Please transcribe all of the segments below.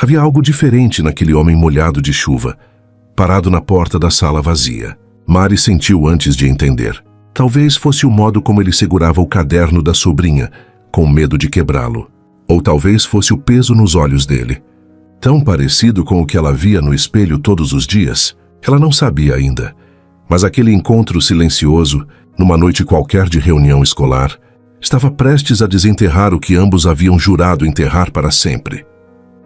Havia algo diferente naquele homem molhado de chuva, parado na porta da sala vazia. Mari sentiu antes de entender. Talvez fosse o modo como ele segurava o caderno da sobrinha, com medo de quebrá-lo. Ou talvez fosse o peso nos olhos dele. Tão parecido com o que ela via no espelho todos os dias. Ela não sabia ainda. Mas aquele encontro silencioso, numa noite qualquer de reunião escolar, estava prestes a desenterrar o que ambos haviam jurado enterrar para sempre.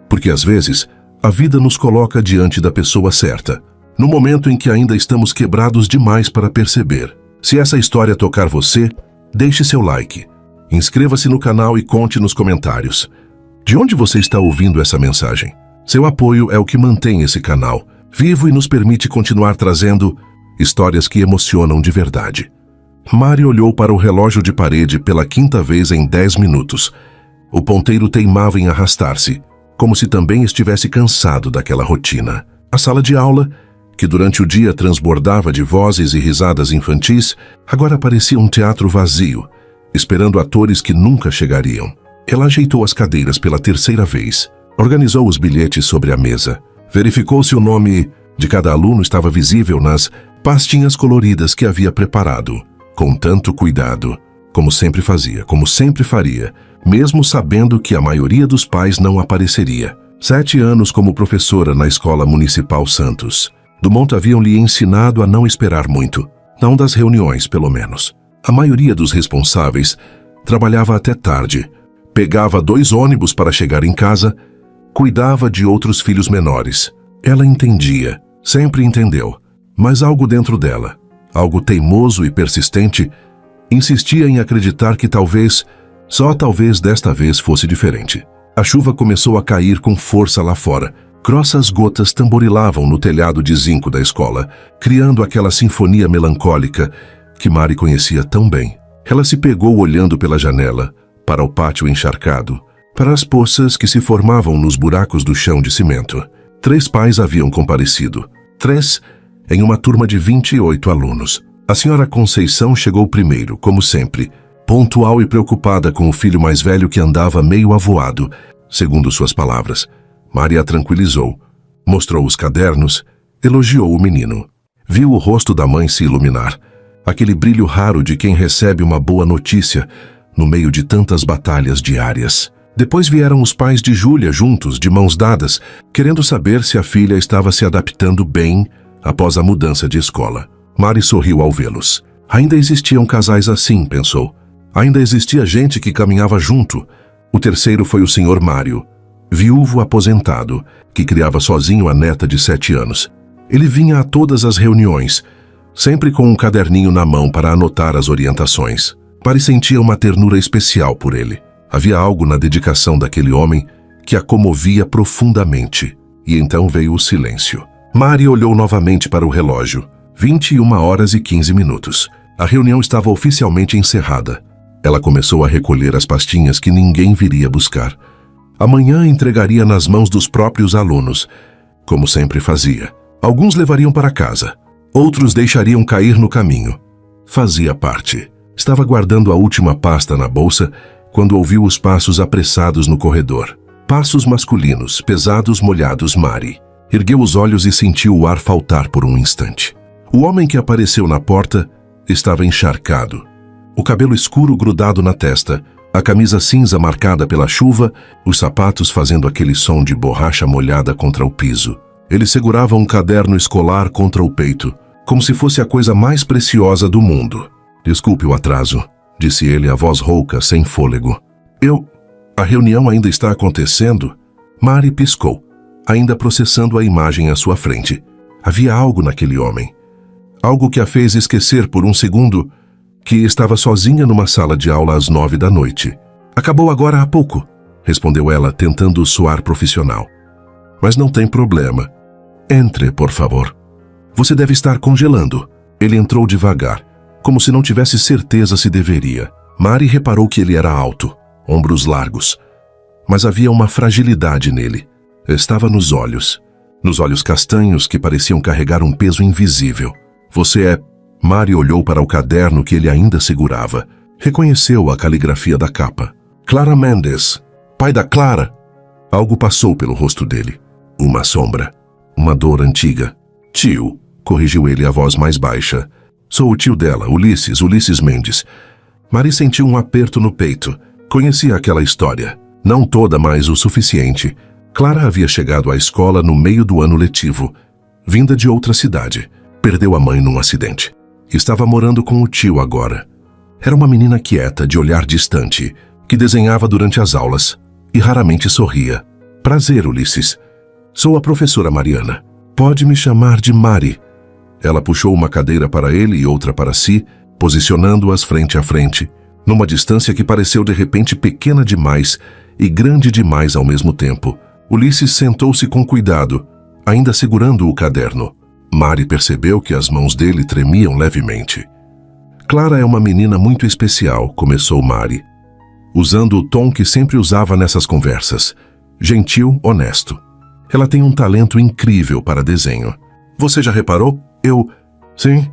Porque às vezes, a vida nos coloca diante da pessoa certa, no momento em que ainda estamos quebrados demais para perceber. Se essa história tocar você, deixe seu like. Inscreva-se no canal e conte nos comentários. De onde você está ouvindo essa mensagem? Seu apoio é o que mantém esse canal vivo e nos permite continuar trazendo histórias que emocionam de verdade. Mari olhou para o relógio de parede pela quinta vez em 10 minutos. O ponteiro teimava em arrastar-se, como se também estivesse cansado daquela rotina. A sala de aula, que durante o dia transbordava de vozes e risadas infantis, agora parecia um teatro vazio, esperando atores que nunca chegariam. Ela ajeitou as cadeiras pela terceira vez, organizou os bilhetes sobre a mesa, verificou se o nome de cada aluno estava visível nas pastinhas coloridas que havia preparado, com tanto cuidado, como sempre fazia, como sempre faria, mesmo sabendo que a maioria dos pais não apareceria. 7 anos como professora na Escola Municipal Santos. Dumont haviam lhe ensinado a não esperar muito, não das reuniões, pelo menos. A maioria dos responsáveis trabalhava até tarde, pegava 2 ônibus para chegar em casa, cuidava de outros filhos menores. Ela entendia, sempre entendeu, mas algo dentro dela, algo teimoso e persistente, insistia em acreditar que talvez, só talvez desta vez fosse diferente. A chuva começou a cair com força lá fora. Grossas gotas tamborilavam no telhado de zinco da escola, criando aquela sinfonia melancólica que Mari conhecia tão bem. Ela se pegou olhando pela janela, para o pátio encharcado, para as poças que se formavam nos buracos do chão de cimento. 3 pais haviam comparecido. 3 em uma turma de 28 alunos. A senhora Conceição chegou primeiro, como sempre, pontual e preocupada com o filho mais velho que andava meio avoado, segundo suas palavras. Mari a tranquilizou, mostrou os cadernos, elogiou o menino. Viu o rosto da mãe se iluminar, aquele brilho raro de quem recebe uma boa notícia no meio de tantas batalhas diárias. Depois vieram os pais de Júlia juntos, de mãos dadas, querendo saber se a filha estava se adaptando bem após a mudança de escola. Mari sorriu ao vê-los. Ainda existiam casais assim, pensou. Ainda existia gente que caminhava junto. O terceiro foi o Sr. Mário, viúvo aposentado, que criava sozinho a neta de 7 anos. Ele vinha a todas as reuniões, sempre com um caderninho na mão para anotar as orientações. Mari sentia uma ternura especial por ele. Havia algo na dedicação daquele homem que a comovia profundamente. E então veio o silêncio. Mari olhou novamente para o relógio. 21h15. A reunião estava oficialmente encerrada. Ela começou a recolher as pastinhas que ninguém viria buscar. Amanhã entregaria nas mãos dos próprios alunos, como sempre fazia. Alguns levariam para casa, outros deixariam cair no caminho. Fazia parte. Estava guardando a última pasta na bolsa quando ouviu os passos apressados no corredor. Passos masculinos, pesados, molhados. Mari ergueu os olhos e sentiu o ar faltar por um instante. O homem que apareceu na porta estava encharcado. O cabelo escuro grudado na testa, a camisa cinza marcada pela chuva, os sapatos fazendo aquele som de borracha molhada contra o piso. Ele segurava um caderno escolar contra o peito, como se fosse a coisa mais preciosa do mundo. Desculpe o atraso, disse ele, a voz rouca, sem fôlego. A reunião ainda está acontecendo? Mari piscou, ainda processando a imagem à sua frente. Havia algo naquele homem. Algo que a fez esquecer por um segundo que estava sozinha numa sala de aula às 9 da noite. Acabou agora há pouco, respondeu ela, tentando soar profissional. Mas não tem problema. Entre, por favor. Você deve estar congelando. Ele entrou devagar, como se não tivesse certeza se deveria. Mari reparou que ele era alto, ombros largos. Mas havia uma fragilidade nele. Estava nos olhos castanhos que pareciam carregar um peso invisível. Você é... Mari olhou para o caderno que ele ainda segurava. Reconheceu a caligrafia da capa. Clara Mendes, pai da Clara. Algo passou pelo rosto dele. Uma sombra. Uma dor antiga. Tio, corrigiu ele a voz mais baixa. Sou o tio dela, Ulisses Mendes. Mari sentiu um aperto no peito. Conhecia aquela história. Não toda, mas o suficiente. Clara havia chegado à escola no meio do ano letivo, vinda de outra cidade. Perdeu a mãe num acidente. Estava morando com o tio agora. Era uma menina quieta, de olhar distante, que desenhava durante as aulas e raramente sorria. Prazer, Ulisses. Sou a professora Mariana. Pode me chamar de Mari. Ela puxou uma cadeira para ele e outra para si, posicionando-as frente a frente, numa distância que pareceu de repente pequena demais e grande demais ao mesmo tempo. Ulisses sentou-se com cuidado, ainda segurando o caderno. Mari percebeu que as mãos dele tremiam levemente. Clara é uma menina muito especial, começou Mari, usando o tom que sempre usava nessas conversas. Gentil, honesto. Ela tem um talento incrível para desenho. Você já reparou? Sim,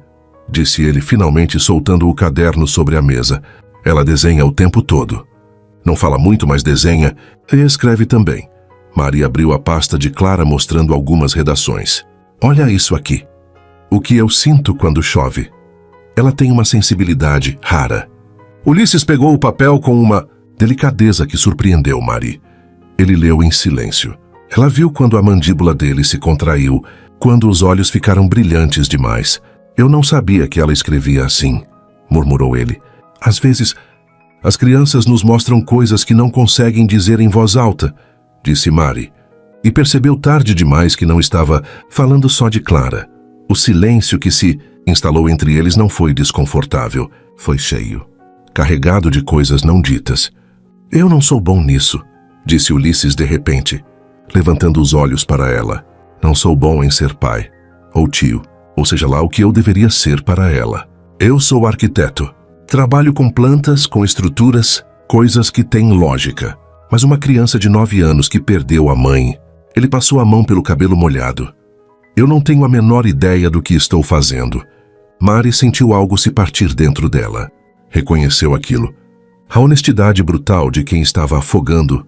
disse ele, finalmente soltando o caderno sobre a mesa. Ela desenha o tempo todo. Não fala muito, mas desenha e escreve também. Mari abriu a pasta de Clara mostrando algumas redações. Olha isso aqui. O que eu sinto quando chove. Ela tem uma sensibilidade rara. Ulisses pegou o papel com uma delicadeza que surpreendeu Mari. Ele leu em silêncio. Ela viu quando a mandíbula dele se contraiu, quando os olhos ficaram brilhantes demais. Eu não sabia que ela escrevia assim, murmurou ele. Às vezes, as crianças nos mostram coisas que não conseguem dizer em voz alta, disse Mari, e percebeu tarde demais que não estava falando só de Clara. O silêncio que se instalou entre eles não foi desconfortável, foi cheio, carregado de coisas não ditas. Eu não sou bom nisso, disse Ulisses de repente, levantando os olhos para ela. Não sou bom em ser pai, ou tio, ou seja lá o que eu deveria ser para ela. Eu sou arquiteto. Trabalho com plantas, com estruturas, coisas que têm lógica. Mas uma criança de 9 anos que perdeu a mãe, ele passou a mão pelo cabelo molhado. Eu não tenho a menor ideia do que estou fazendo. Mari sentiu algo se partir dentro dela. Reconheceu aquilo. A honestidade brutal de quem estava afogando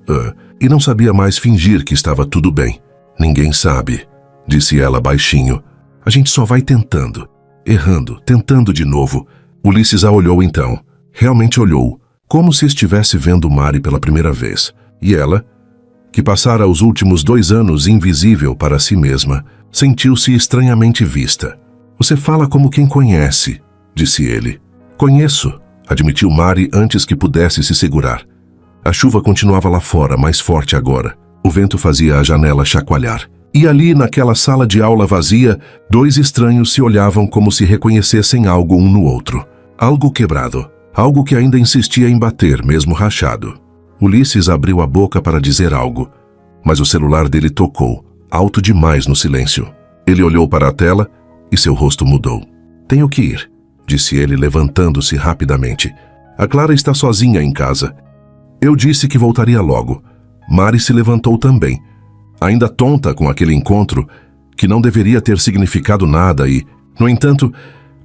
e não sabia mais fingir que estava tudo bem. Ninguém sabe, disse ela baixinho. A gente só vai tentando, errando, tentando de novo. Ulisses a olhou então. Realmente olhou, como se estivesse vendo Mari pela primeira vez. E ela, que passara os últimos 2 anos invisível para si mesma, sentiu-se estranhamente vista. Você fala como quem conhece, disse ele. Conheço, admitiu Mari antes que pudesse se segurar. A chuva continuava lá fora, mais forte agora. O vento fazia a janela chacoalhar. E ali, naquela sala de aula vazia, 2 estranhos se olhavam como se reconhecessem algo um no outro. Algo quebrado. Algo que ainda insistia em bater, mesmo rachado. Ulisses abriu a boca para dizer algo, mas o celular dele tocou, alto demais no silêncio. Ele olhou para a tela e seu rosto mudou. Tenho que ir, disse ele, levantando-se rapidamente. A Clara está sozinha em casa. Eu disse que voltaria logo. Mari se levantou também, ainda tonta com aquele encontro, que não deveria ter significado nada e, no entanto,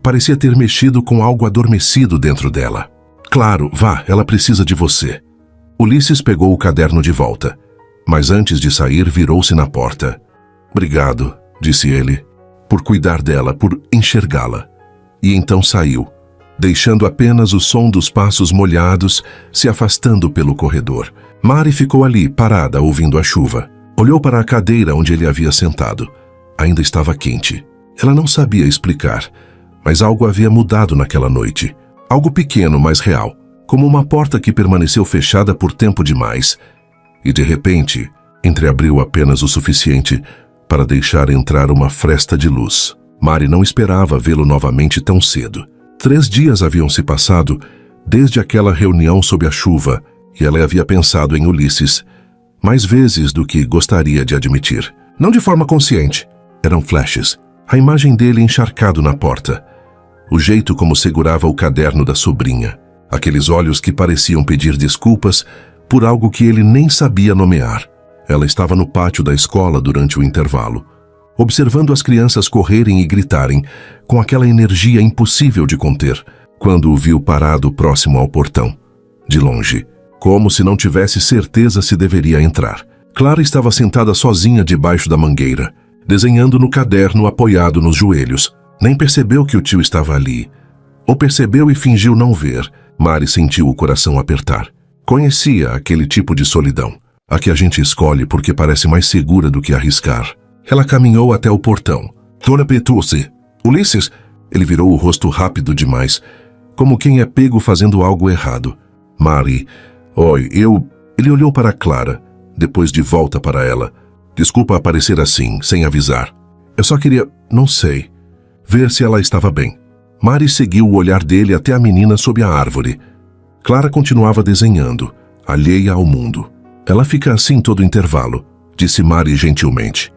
parecia ter mexido com algo adormecido dentro dela. Claro, vá, ela precisa de você. Ulisses pegou o caderno de volta, mas antes de sair virou-se na porta. Obrigado, disse ele, por cuidar dela, por enxergá-la. E então saiu, deixando apenas o som dos passos molhados se afastando pelo corredor. Mari ficou ali, parada, ouvindo a chuva. Olhou para a cadeira onde ele havia sentado. Ainda estava quente. Ela não sabia explicar, mas algo havia mudado naquela noite. Algo pequeno, mas real, como uma porta que permaneceu fechada por tempo demais. E de repente, entreabriu apenas o suficiente para deixar entrar uma fresta de luz. Mari não esperava vê-lo novamente tão cedo. 3 dias haviam se passado desde aquela reunião sob a chuva, e ela havia pensado em Ulisses mais vezes do que gostaria de admitir. Não de forma consciente. Eram flashes. A imagem dele encharcado na porta. O jeito como segurava o caderno da sobrinha. Aqueles olhos que pareciam pedir desculpas por algo que ele nem sabia nomear. Ela estava no pátio da escola durante o intervalo, observando as crianças correrem e gritarem, com aquela energia impossível de conter, quando o viu parado próximo ao portão, de longe, como se não tivesse certeza se deveria entrar. Clara estava sentada sozinha debaixo da mangueira, desenhando no caderno apoiado nos joelhos. Nem percebeu que o tio estava ali. Ou percebeu e fingiu não ver. Mari sentiu o coração apertar. Conhecia aquele tipo de solidão, a que a gente escolhe porque parece mais segura do que arriscar. Ela caminhou até o portão. Dona Petúcia. Ulisses? Ele virou o rosto rápido demais, como quem é pego fazendo algo errado. Mari. Oi, eu... Ele olhou para Clara, depois de volta para ela. Desculpa aparecer assim, sem avisar. Eu só queria... não sei... ver se ela estava bem. Mari seguiu o olhar dele até a menina sob a árvore. Clara continuava desenhando, alheia ao mundo. Ela fica assim todo intervalo, disse Mari gentilmente.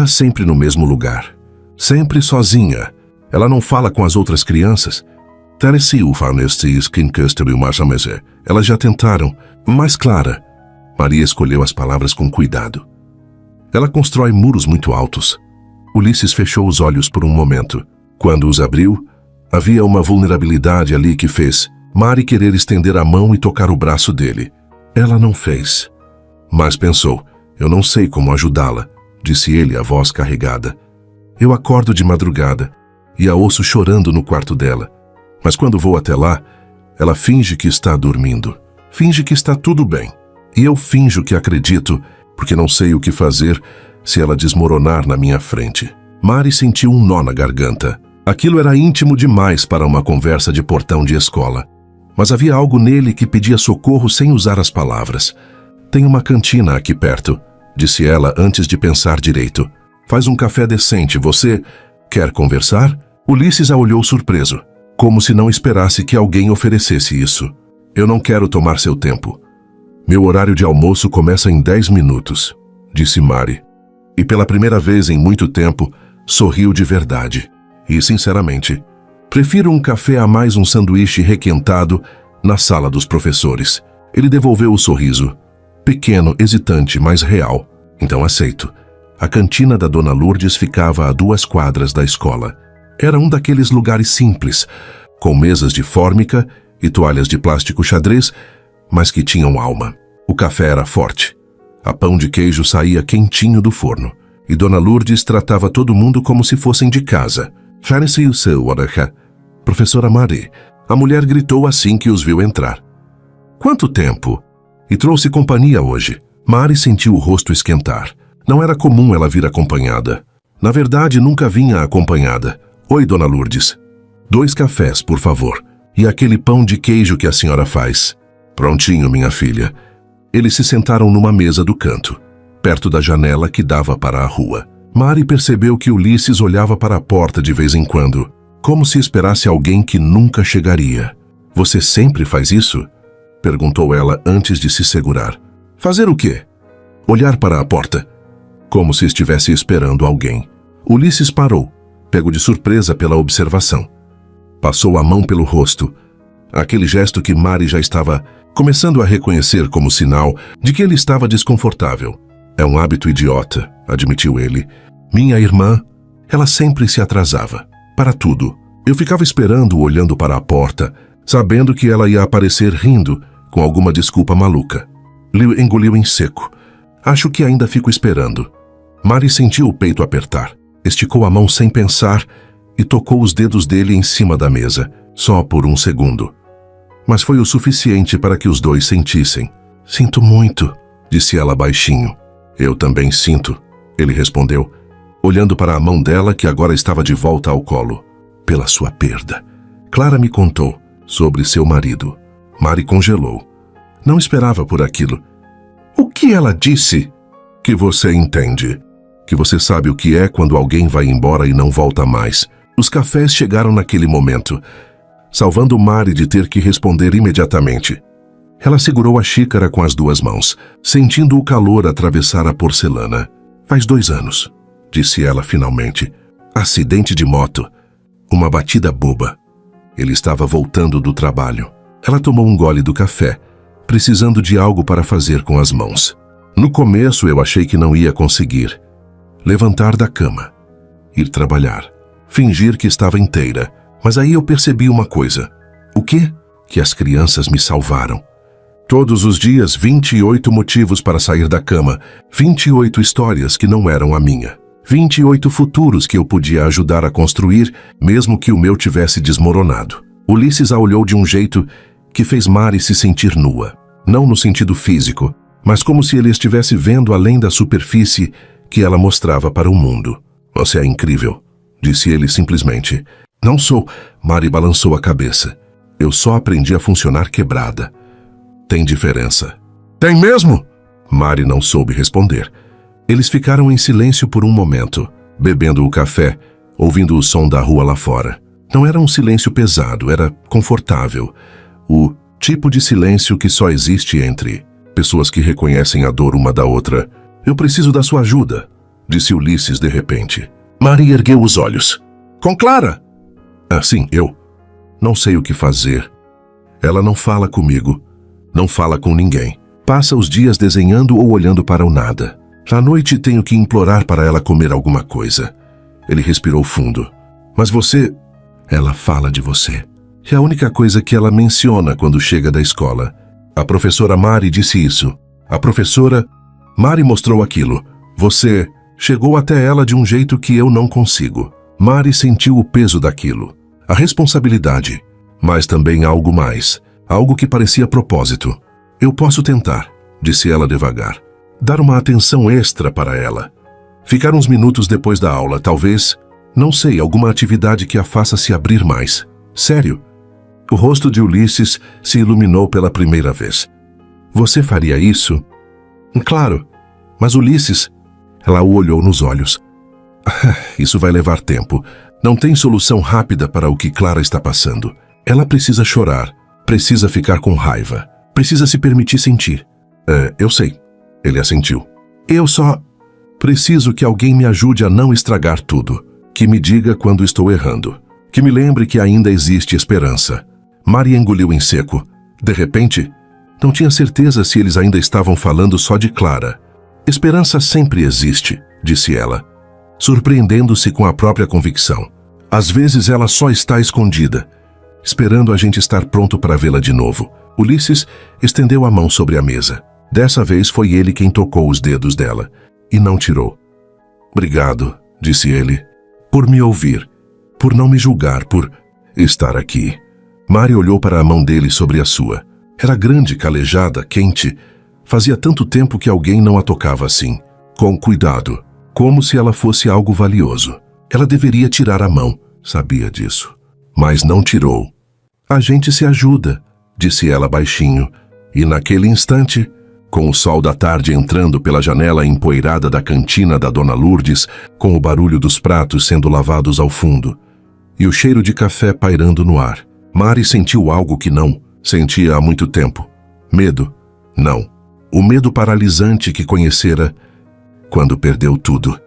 Sempre no mesmo lugar. Sempre sozinha. Ela não fala com as outras crianças. Elas já tentaram, mas Clara... Maria escolheu as palavras com cuidado. Ela constrói muros muito altos. Ulisses fechou os olhos por um momento. Quando os abriu, havia uma vulnerabilidade ali que fez Mari querer estender a mão e tocar o braço dele. Ela não fez. Mas pensou, eu não sei como ajudá-la, disse ele, a voz carregada. Eu acordo de madrugada e a ouço chorando no quarto dela. Mas quando vou até lá, ela finge que está dormindo. Finge que está tudo bem. E eu finjo que acredito, porque não sei o que fazer se ela desmoronar na minha frente. Mari sentiu um nó na garganta. Aquilo era íntimo demais para uma conversa de portão de escola. Mas havia algo nele que pedia socorro sem usar as palavras. Tem uma cantina aqui perto, disse ela antes de pensar direito. Faz um café decente, você quer conversar? Ulisses a olhou surpreso, como se não esperasse que alguém oferecesse isso. Eu não quero tomar seu tempo. Meu horário de almoço começa em 10 minutos, disse Mari. E pela primeira vez em muito tempo, sorriu de verdade. E, sinceramente, prefiro um café a mais um sanduíche requentado na sala dos professores. Ele devolveu o sorriso. Pequeno, hesitante, mas real. Então aceito. A cantina da Dona Lourdes ficava a 2 quadras da escola. Era um daqueles lugares simples, com mesas de fórmica e toalhas de plástico xadrez, mas que tinham alma. O café era forte. A pão de queijo saía quentinho do forno. E Dona Lourdes tratava todo mundo como se fossem de casa. Fare-se o seu, Oreja. Professora Mari. A mulher gritou assim que os viu entrar. Quanto tempo? E trouxe companhia hoje. Mari sentiu o rosto esquentar. Não era comum ela vir acompanhada. Na verdade, nunca vinha acompanhada. Oi, Dona Lourdes. 2 cafés, por favor. E aquele pão de queijo que a senhora faz. Prontinho, minha filha. Eles se sentaram numa mesa do canto, perto da janela que dava para a rua. Mari percebeu que Ulisses olhava para a porta de vez em quando, como se esperasse alguém que nunca chegaria. Você sempre faz isso? Perguntou ela antes de se segurar. Fazer o quê? Olhar para a porta, como se estivesse esperando alguém. Ulisses parou, pego de surpresa pela observação. Passou a mão pelo rosto, aquele gesto que Mari já estava começando a reconhecer como sinal de que ele estava desconfortável. É um hábito idiota, admitiu ele. Minha irmã, ela sempre se atrasava. Para tudo. Eu ficava esperando, olhando para a porta, sabendo que ela ia aparecer rindo, com alguma desculpa maluca. Liu engoliu em seco. Acho que ainda fico esperando. Mari sentiu o peito apertar. Esticou a mão sem pensar e tocou os dedos dele em cima da mesa, só por um segundo. Mas foi o suficiente para que os dois sentissem. Sinto muito, disse ela baixinho. Eu também sinto, ele respondeu, olhando para a mão dela que agora estava de volta ao colo. Pela sua perda. Clara me contou sobre seu marido. Mari congelou. Não esperava por aquilo. O que ela disse? Que você entende. Que você sabe o que é quando alguém vai embora e não volta mais. Os cafés chegaram naquele momento, salvando Mari de ter que responder imediatamente. Ela segurou a xícara com as 2 mãos, sentindo o calor atravessar a porcelana. Faz 2 anos, disse ela finalmente. Acidente de moto. Uma batida boba. Ele estava voltando do trabalho. Ela tomou um gole do café, precisando de algo para fazer com as mãos. No começo eu achei que não ia conseguir. Levantar da cama. Ir trabalhar. Fingir que estava inteira. Mas aí eu percebi uma coisa. O quê? Que as crianças me salvaram. Todos os dias, 28 motivos para sair da cama, 28 histórias que não eram a minha. 28 futuros que eu podia ajudar a construir, mesmo que o meu tivesse desmoronado. Ulisses a olhou de um jeito que fez Mari se sentir nua. Não no sentido físico, mas como se ele estivesse vendo além da superfície que ela mostrava para o mundo. Você é incrível, disse ele simplesmente. Não sou, Mari balançou a cabeça. Eu só aprendi a funcionar quebrada. Tem diferença. Tem mesmo? Mari não soube responder. Eles ficaram em silêncio por um momento, bebendo o café, ouvindo o som da rua lá fora. Não era um silêncio pesado, era confortável. O tipo de silêncio que só existe entre pessoas que reconhecem a dor uma da outra. Eu preciso da sua ajuda, disse Ulisses de repente. Mari ergueu os olhos. Com Clara? Sim, eu. Não sei o que fazer. Ela não fala comigo. Não fala com ninguém. Passa os dias desenhando ou olhando para o nada. À noite tenho que implorar para ela comer alguma coisa. Ele respirou fundo. Mas você... Ela fala de você. É a única coisa que ela menciona quando chega da escola. A professora Mari disse isso. A professora... Mari mostrou aquilo. Você chegou até ela de um jeito que eu não consigo. Mari sentiu o peso daquilo. A responsabilidade. Mas também algo mais. Algo que parecia propósito. Eu posso tentar, disse ela devagar. Dar uma atenção extra para ela. Ficar uns minutos depois da aula, talvez, não sei, alguma atividade que a faça se abrir mais. Sério? O rosto de Ulisses se iluminou pela primeira vez. Você faria isso? Claro, mas Ulisses... Ela o olhou nos olhos. Isso vai levar tempo. Não tem solução rápida para o que Clara está passando. Ela precisa chorar, precisa ficar com raiva, precisa se permitir sentir. Eu sei. Ele assentiu. Eu só preciso que alguém me ajude a não estragar tudo. Que me diga quando estou errando. Que me lembre que ainda existe esperança. Mari engoliu em seco. De repente, não tinha certeza se eles ainda estavam falando só de Clara. Esperança sempre existe, disse ela, surpreendendo-se com a própria convicção. Às vezes ela só está escondida, esperando a gente estar pronto para vê-la de novo. Ulisses estendeu a mão sobre a mesa. Dessa vez foi ele quem tocou os dedos dela, e não tirou. Obrigado, disse ele, por me ouvir, por não me julgar, por estar aqui. Mari olhou para a mão dele sobre a sua. Era grande, calejada, quente. Fazia tanto tempo que alguém não a tocava assim. Com cuidado, como se ela fosse algo valioso. Ela deveria tirar a mão, sabia disso. Mas não tirou. A gente se ajuda, disse ela baixinho. E naquele instante, com o sol da tarde entrando pela janela empoeirada da cantina da Dona Lourdes, com o barulho dos pratos sendo lavados ao fundo, e o cheiro de café pairando no ar, Mari sentiu algo que não sentia há muito tempo. Medo. Não. O medo paralisante que conhecera quando perdeu tudo.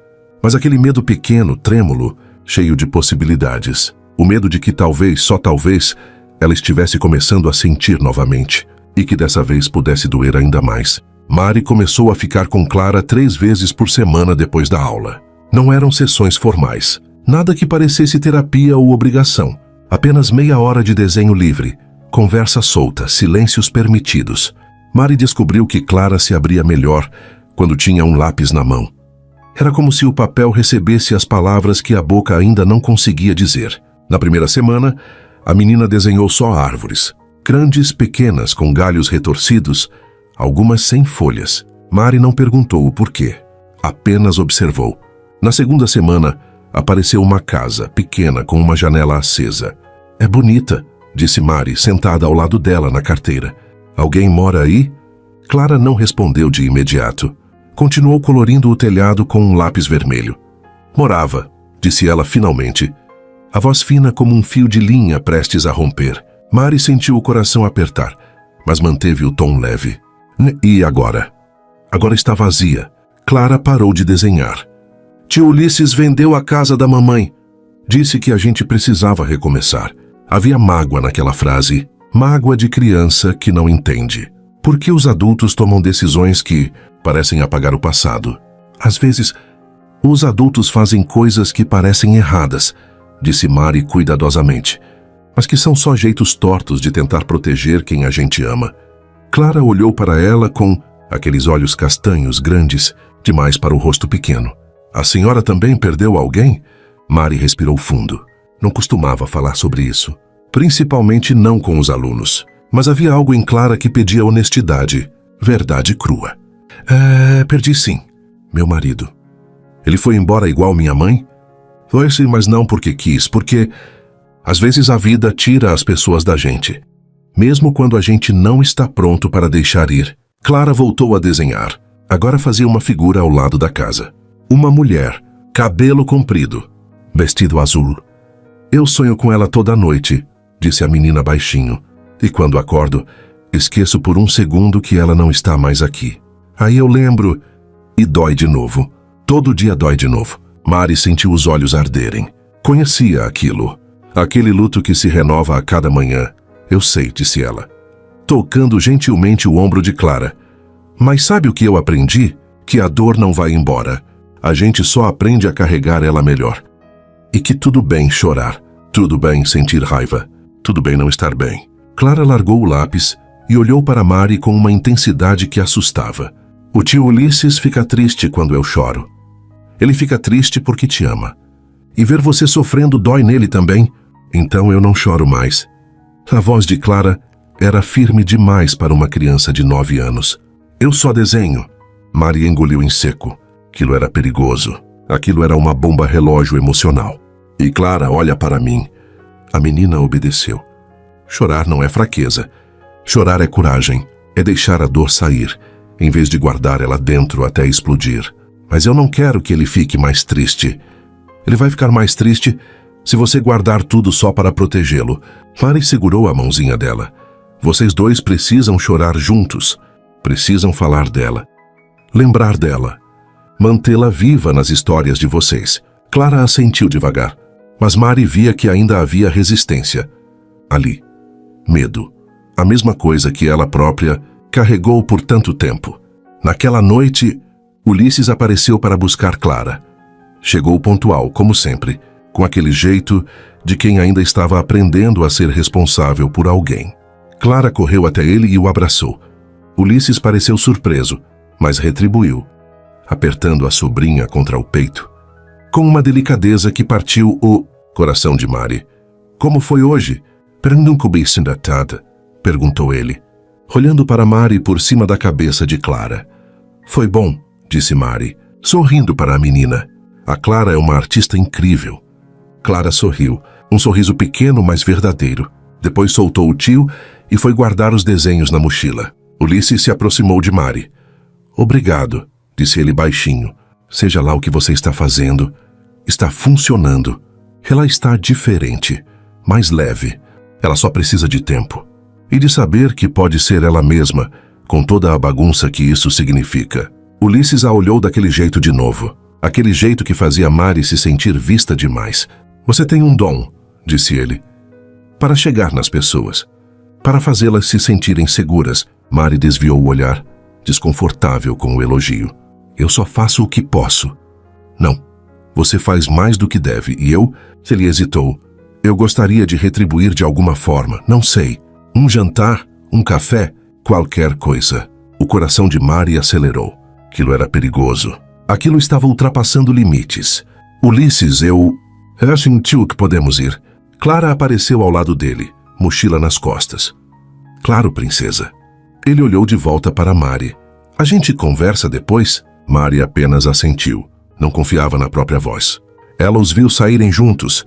Mas aquele medo pequeno, trêmulo, cheio de possibilidades. O medo de que talvez, só talvez, ela estivesse começando a sentir novamente. E que dessa vez pudesse doer ainda mais. Mari começou a ficar com Clara 3 vezes por semana depois da aula. Não eram sessões formais. Nada que parecesse terapia ou obrigação. Apenas meia hora de desenho livre. Conversa solta, silêncios permitidos. Mari descobriu que Clara se abria melhor quando tinha um lápis na mão. Era como se o papel recebesse as palavras que a boca ainda não conseguia dizer. Na primeira semana, a menina desenhou só árvores. Grandes, pequenas, com galhos retorcidos, algumas sem folhas. Mari não perguntou o porquê, apenas observou. Na segunda semana, apareceu uma casa, pequena, com uma janela acesa. É bonita, disse Mari, sentada ao lado dela na carteira. Alguém mora aí? Clara não respondeu de imediato. Continuou colorindo o telhado com um lápis vermelho. Morava, disse ela finalmente. A voz fina como um fio de linha prestes a romper. Mari sentiu o coração apertar, mas manteve o tom leve. E agora? Agora está vazia. Clara parou de desenhar. Tio Ulisses vendeu a casa da mamãe. Disse que a gente precisava recomeçar. Havia mágoa naquela frase. Mágoa de criança que não entende. Por que os adultos tomam decisões que parecem apagar o passado? Às vezes, os adultos fazem coisas que parecem erradas, disse Mari cuidadosamente, mas que são só jeitos tortos de tentar proteger quem a gente ama. Clara olhou para ela com aqueles olhos castanhos grandes demais para o rosto pequeno. A senhora também perdeu alguém? Mari respirou fundo. Não costumava falar sobre isso, principalmente não com os alunos. Mas havia algo em Clara que pedia honestidade, verdade crua. Perdi sim, meu marido. Ele foi embora igual minha mãe? Foi-se, mas não porque quis, porque às vezes a vida tira as pessoas da gente, mesmo quando a gente não está pronto para deixar ir. Clara voltou a desenhar. Agora fazia uma figura ao lado da casa. Uma mulher, cabelo comprido, vestido azul. Eu sonho com ela toda noite, disse a menina baixinho. E quando acordo, esqueço por um segundo que ela não está mais aqui. Aí eu lembro e dói de novo. Todo dia dói de novo. Mari sentiu os olhos arderem. Conhecia aquilo. Aquele luto que se renova a cada manhã. Eu sei, disse ela, tocando gentilmente o ombro de Clara. Mas sabe o que eu aprendi? Que a dor não vai embora. A gente só aprende a carregar ela melhor. E que tudo bem chorar. Tudo bem sentir raiva. Tudo bem não estar bem. Clara largou o lápis e olhou para Mari com uma intensidade que assustava. O tio Ulisses fica triste quando eu choro. Ele fica triste porque te ama. E ver você sofrendo dói nele também. Então eu não choro mais. A voz de Clara era firme demais para uma criança de 9 anos. Eu só desenho. Mari engoliu em seco. Aquilo era perigoso. Aquilo era uma bomba relógio emocional. E Clara olha para mim. A menina obedeceu. Chorar não é fraqueza. Chorar é coragem. É deixar a dor sair, em vez de guardar ela dentro até explodir. Mas eu não quero que ele fique mais triste. Ele vai ficar mais triste se você guardar tudo só para protegê-lo. Mari segurou a mãozinha dela. Vocês dois precisam chorar juntos. Precisam falar dela. Lembrar dela. Mantê-la viva nas histórias de vocês. Clara assentiu devagar, mas Mari via que ainda havia resistência. Ali. Medo. A mesma coisa que ela própria carregou por tanto tempo. Naquela noite, Ulisses apareceu para buscar Clara. Chegou pontual, como sempre, com aquele jeito de quem ainda estava aprendendo a ser responsável por alguém. Clara correu até ele e o abraçou. Ulisses pareceu surpreso, mas retribuiu, apertando a sobrinha contra o peito, com uma delicadeza que partiu o coração de Mari. Como foi hoje? Perguntou ele, olhando para Mari por cima da cabeça de Clara. Foi bom, disse Mari, sorrindo para a menina. A Clara é uma artista incrível. Clara sorriu, um sorriso pequeno, mas verdadeiro. Depois soltou o tio e foi guardar os desenhos na mochila. Ulisses se aproximou de Mari. Obrigado, disse ele baixinho. Seja lá o que você está fazendo, está funcionando. Ela está diferente, mais leve. Ela só precisa de tempo. E de saber que pode ser ela mesma, com toda a bagunça que isso significa. Ulisses a olhou daquele jeito de novo. Aquele jeito que fazia Mari se sentir vista demais. Você tem um dom, disse ele, para chegar nas pessoas, para fazê-las se sentirem seguras. Mari desviou o olhar, desconfortável com o elogio. Eu só faço o que posso. Não, você faz mais do que deve, e eu, ele hesitou, eu gostaria de retribuir de alguma forma, não sei. Um jantar, um café, qualquer coisa. O coração de Mari acelerou. Aquilo era perigoso. Aquilo estava ultrapassando limites. Ulisses, eu sentiu que podemos ir. Clara apareceu ao lado dele, mochila nas costas. Claro, princesa. Ele olhou de volta para Mari. A gente conversa depois? Mari apenas assentiu. Não confiava na própria voz. Ela os viu saírem juntos.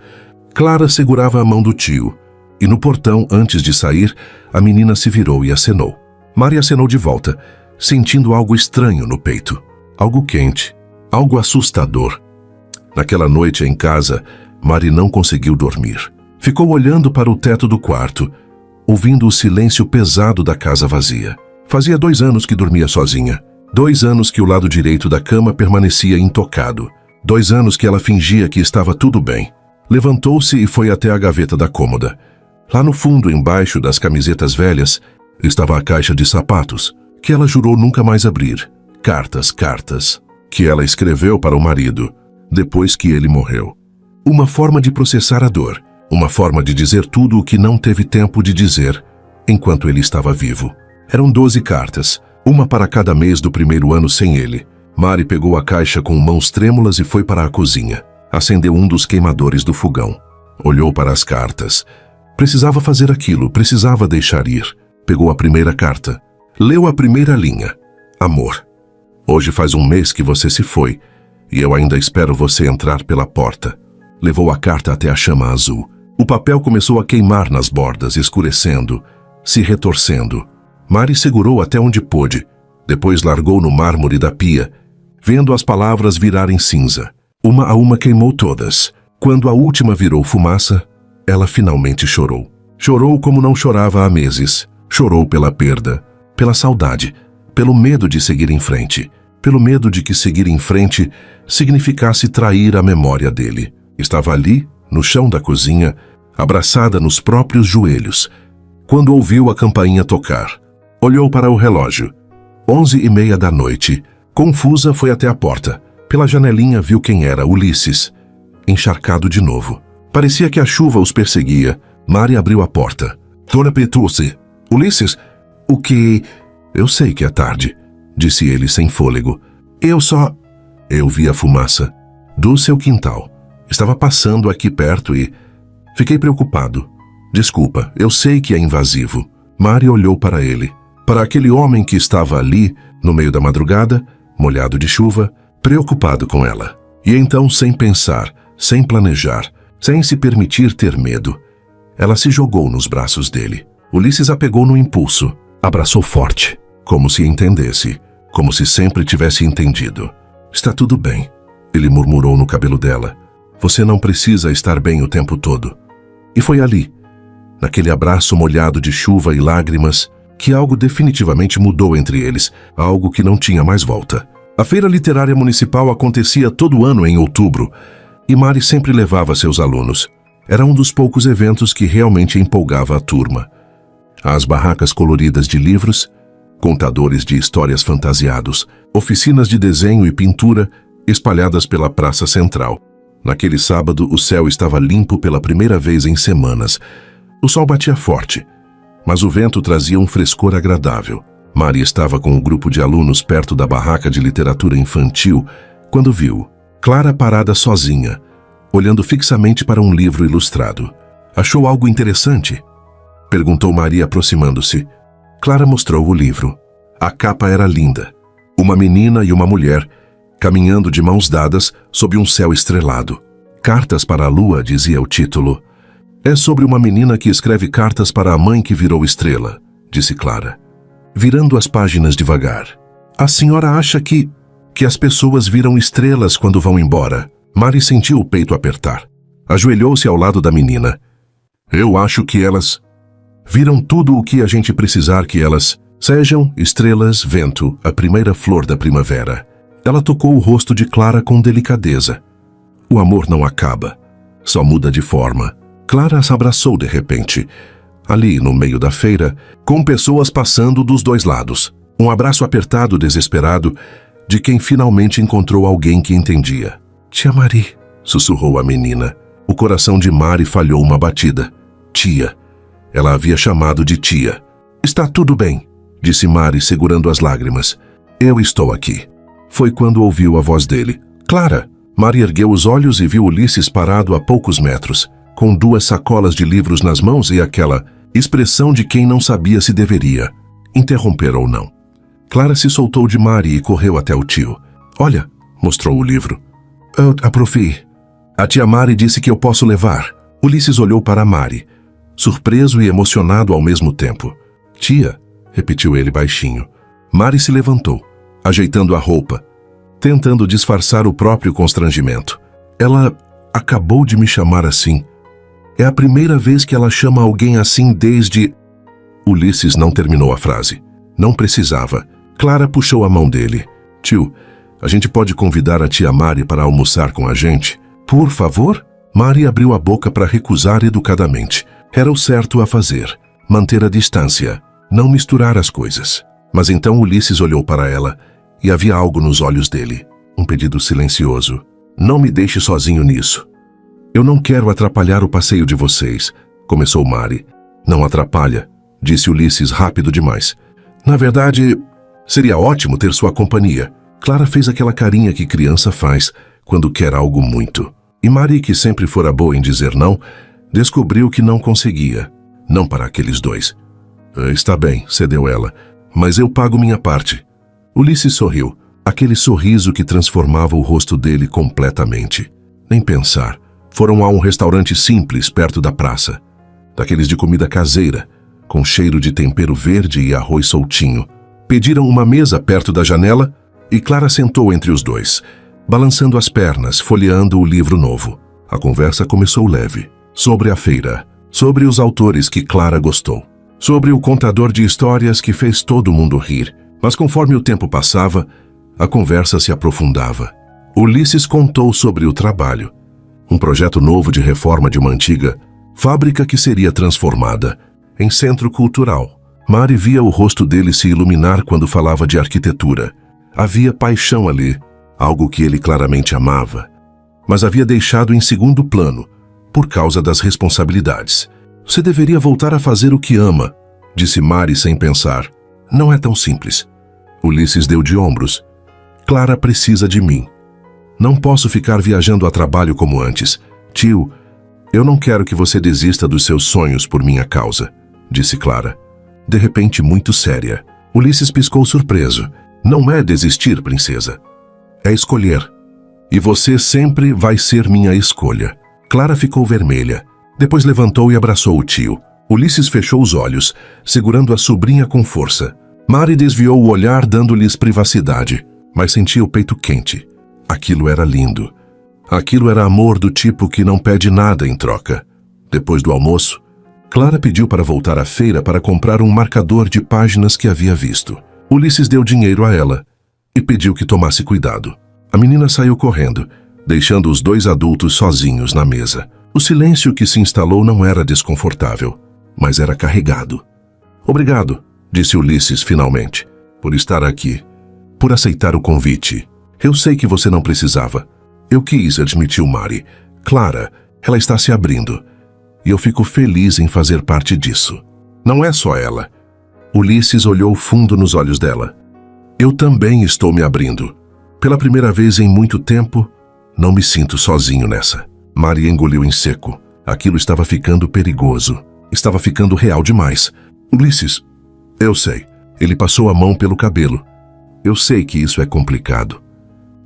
Clara segurava a mão do tio. E no portão, antes de sair, a menina se virou e acenou. Mari acenou de volta, sentindo algo estranho no peito. Algo quente, algo assustador. Naquela noite em casa, Mari não conseguiu dormir. Ficou olhando para o teto do quarto, ouvindo o silêncio pesado da casa vazia. Fazia 2 anos que dormia sozinha. 2 anos que o lado direito da cama permanecia intocado. 2 anos que ela fingia que estava tudo bem. Levantou-se e foi até a gaveta da cômoda. Lá no fundo, embaixo das camisetas velhas, estava a caixa de sapatos, que ela jurou nunca mais abrir. Cartas, que ela escreveu para o marido, depois que ele morreu. Uma forma de processar a dor, uma forma de dizer tudo o que não teve tempo de dizer, enquanto ele estava vivo. Eram 12 cartas, uma para cada mês do primeiro ano sem ele. Mari pegou a caixa com mãos trêmulas e foi para a cozinha. Acendeu um dos queimadores do fogão. Olhou para as cartas. Precisava fazer aquilo, precisava deixar ir. Pegou a primeira carta. Leu a primeira linha. Amor. Hoje faz um mês que você se foi, e eu ainda espero você entrar pela porta. Levou a carta até a chama azul. O papel começou a queimar nas bordas, escurecendo, se retorcendo. Mari segurou até onde pôde. Depois largou no mármore da pia, vendo as palavras virarem cinza. Uma a uma queimou todas. Quando a última virou fumaça, ela finalmente chorou. Chorou como não chorava há meses. Chorou pela perda, pela saudade, pelo medo de seguir em frente. Pelo medo de que seguir em frente significasse trair a memória dele. Estava ali, no chão da cozinha, abraçada nos próprios joelhos, quando ouviu a campainha tocar. Olhou para o relógio. 11h30 da noite. Confusa, foi até a porta. Pela janelinha viu quem era, Ulisses, encharcado de novo. Parecia que a chuva os perseguia. Mari abriu a porta. Dona Petúcia. Ulisses? O que... Eu sei que é tarde, disse ele sem fôlego. Eu vi a fumaça do seu quintal. Estava passando aqui perto e... Fiquei preocupado. Desculpa, eu sei que é invasivo. Mari olhou para ele. Para aquele homem que estava ali, no meio da madrugada, molhado de chuva, preocupado com ela. E então, sem pensar, sem planejar, sem se permitir ter medo, ela se jogou nos braços dele. Ulisses a pegou no impulso, abraçou forte, como se entendesse, como se sempre tivesse entendido. Está tudo bem, ele murmurou no cabelo dela. Você não precisa estar bem o tempo todo. E foi ali, naquele abraço molhado de chuva e lágrimas, que algo definitivamente mudou entre eles, algo que não tinha mais volta. A Feira Literária Municipal acontecia todo ano em outubro, e Mari sempre levava seus alunos. Era um dos poucos eventos que realmente empolgava a turma. As barracas coloridas de livros, contadores de histórias fantasiados, oficinas de desenho e pintura espalhadas pela praça central. Naquele sábado, o céu estava limpo pela primeira vez em semanas. O sol batia forte, mas o vento trazia um frescor agradável. Mari estava com um grupo de alunos perto da barraca de literatura infantil quando viu Clara parada sozinha, olhando fixamente para um livro ilustrado. Achou algo interessante? Perguntou Maria aproximando-se. Clara mostrou o livro. A capa era linda. Uma menina e uma mulher, caminhando de mãos dadas sob um céu estrelado. Cartas para a Lua, dizia o título. É sobre uma menina que escreve cartas para a mãe que virou estrela, disse Clara, virando as páginas devagar. A senhora acha que as pessoas viram estrelas quando vão embora? Mari sentiu o peito apertar. Ajoelhou-se ao lado da menina. Eu acho que elas viram tudo o que a gente precisar que elas sejam: estrelas, vento, a primeira flor da primavera. Ela tocou o rosto de Clara com delicadeza. O amor não acaba, só muda de forma. Clara se abraçou de repente, ali no meio da feira, com pessoas passando dos dois lados. Um abraço apertado, desesperado, de quem finalmente encontrou alguém que entendia. Tia Mari, sussurrou a menina. O coração de Mari falhou uma batida. Tia. Ela havia chamado de tia. Está tudo bem, disse Mari, segurando as lágrimas. Eu estou aqui. Foi quando ouviu a voz dele. Clara! Mari ergueu os olhos e viu Ulisses parado a poucos metros, com 2 sacolas de livros nas mãos e aquela expressão de quem não sabia se deveria interromper ou não. Clara se soltou de Mari e correu até o tio. Olha, mostrou o livro. Profi. A tia Mari disse que eu posso levar. Ulisses olhou para Mari, surpreso e emocionado ao mesmo tempo. Tia, repetiu ele baixinho. Mari se levantou, ajeitando a roupa, tentando disfarçar o próprio constrangimento. Ela acabou de me chamar assim. É a primeira vez que ela chama alguém assim desde... Ulisses não terminou a frase. Não precisava. Clara puxou a mão dele. Tio, a gente pode convidar a tia Mari para almoçar com a gente? Por favor? Mari abriu a boca para recusar educadamente. Era o certo a fazer. Manter a distância. Não misturar as coisas. Mas então Ulisses olhou para ela e havia algo nos olhos dele. Um pedido silencioso. Não me deixe sozinho nisso. Eu não quero atrapalhar o passeio de vocês, começou Mari. Não atrapalha, disse Ulisses rápido demais. Na verdade, seria ótimo ter sua companhia. Clara fez aquela carinha que criança faz quando quer algo muito. E Mari, que sempre fora boa em dizer não, descobriu que não conseguia. Não para aqueles dois. Está bem, cedeu ela, mas eu pago minha parte. Ulisses sorriu, aquele sorriso que transformava o rosto dele completamente. Nem pensar. Foram a um restaurante simples perto da praça. Daqueles de comida caseira, com cheiro de tempero verde e arroz soltinho. Pediram uma mesa perto da janela e Clara sentou entre os dois, balançando as pernas, folheando o livro novo. A conversa começou leve. Sobre a feira, sobre os autores que Clara gostou, sobre o contador de histórias que fez todo mundo rir. Mas conforme o tempo passava, a conversa se aprofundava. Ulisses contou sobre o trabalho. Um projeto novo de reforma de uma antiga fábrica que seria transformada em centro cultural. Mari via o rosto dele se iluminar quando falava de arquitetura. Havia paixão ali, algo que ele claramente amava, mas havia deixado em segundo plano, por causa das responsabilidades. Você deveria voltar a fazer o que ama, disse Mari sem pensar. Não é tão simples. Ulisses deu de ombros. Clara precisa de mim. Não posso ficar viajando a trabalho como antes. Tio, eu não quero que você desista dos seus sonhos por minha causa, disse Clara. De repente, muito séria. Ulisses piscou surpreso. Não é desistir, princesa. É escolher. E você sempre vai ser minha escolha. Clara ficou vermelha. Depois levantou e abraçou o tio. Ulisses fechou os olhos, segurando a sobrinha com força. Mari desviou o olhar, dando-lhes privacidade, mas sentia o peito quente. Aquilo era lindo. Aquilo era amor do tipo que não pede nada em troca. Depois do almoço, Clara pediu para voltar à feira para comprar um marcador de páginas que havia visto. Ulisses deu dinheiro a ela e pediu que tomasse cuidado. A menina saiu correndo, deixando os dois adultos sozinhos na mesa. O silêncio que se instalou não era desconfortável, mas era carregado. Obrigado, disse Ulisses finalmente, por estar aqui, por aceitar o convite. Eu sei que você não precisava. Eu quis, admitiu Mari. Clara, ela está se abrindo. E eu fico feliz em fazer parte disso. Não é só ela. Ulisses olhou fundo nos olhos dela. Eu também estou me abrindo. Pela primeira vez em muito tempo, não me sinto sozinho nessa. Mari engoliu em seco. Aquilo estava ficando perigoso. Estava ficando real demais. Ulisses, eu sei. Ele passou a mão pelo cabelo. Eu sei que isso é complicado.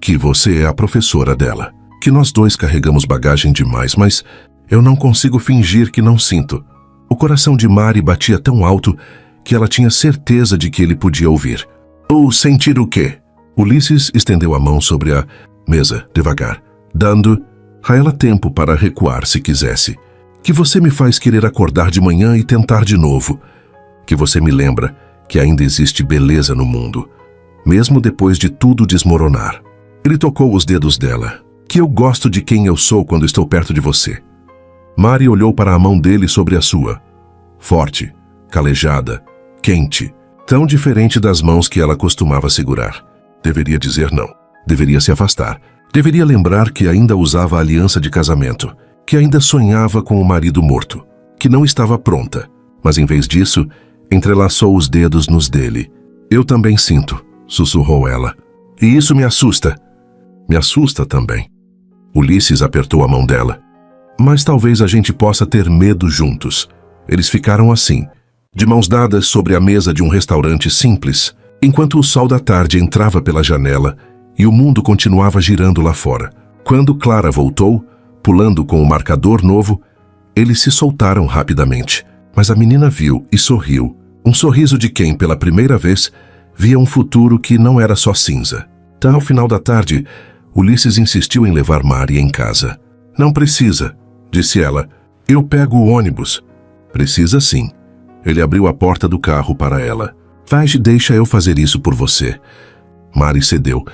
Que você é a professora dela. Que nós dois carregamos bagagem demais, mas eu não consigo fingir que não sinto. O coração de Mari batia tão alto que ela tinha certeza de que ele podia ouvir. Ou sentir o quê? Ulisses estendeu a mão sobre a mesa, devagar, dando a ela tempo para recuar se quisesse. Que você me faz querer acordar de manhã e tentar de novo. Que você me lembra que ainda existe beleza no mundo, mesmo depois de tudo desmoronar. Ele tocou os dedos dela. Que eu gosto de quem eu sou quando estou perto de você. Mari olhou para a mão dele sobre a sua. Forte, calejada, quente, tão diferente das mãos que ela costumava segurar. Deveria dizer não. Deveria se afastar. Deveria lembrar que ainda usava a aliança de casamento, que ainda sonhava com o marido morto, que não estava pronta, mas em vez disso, entrelaçou os dedos nos dele. Eu também sinto, sussurrou ela. E isso me assusta. Me assusta também. Ulisses apertou a mão dela. Mas talvez a gente possa ter medo juntos. Eles ficaram assim, de mãos dadas sobre a mesa de um restaurante simples, enquanto o sol da tarde entrava pela janela e o mundo continuava girando lá fora. Quando Clara voltou, pulando com o marcador novo, eles se soltaram rapidamente. Mas a menina viu e sorriu. Um sorriso de quem, pela primeira vez, via um futuro que não era só cinza. Ao final da tarde, Ulisses insistiu em levar Mari em casa. Não precisa, disse ela. Eu pego o ônibus. Precisa sim. Ele abriu a porta do carro para ela. Deixa eu fazer isso por você. Mari cedeu.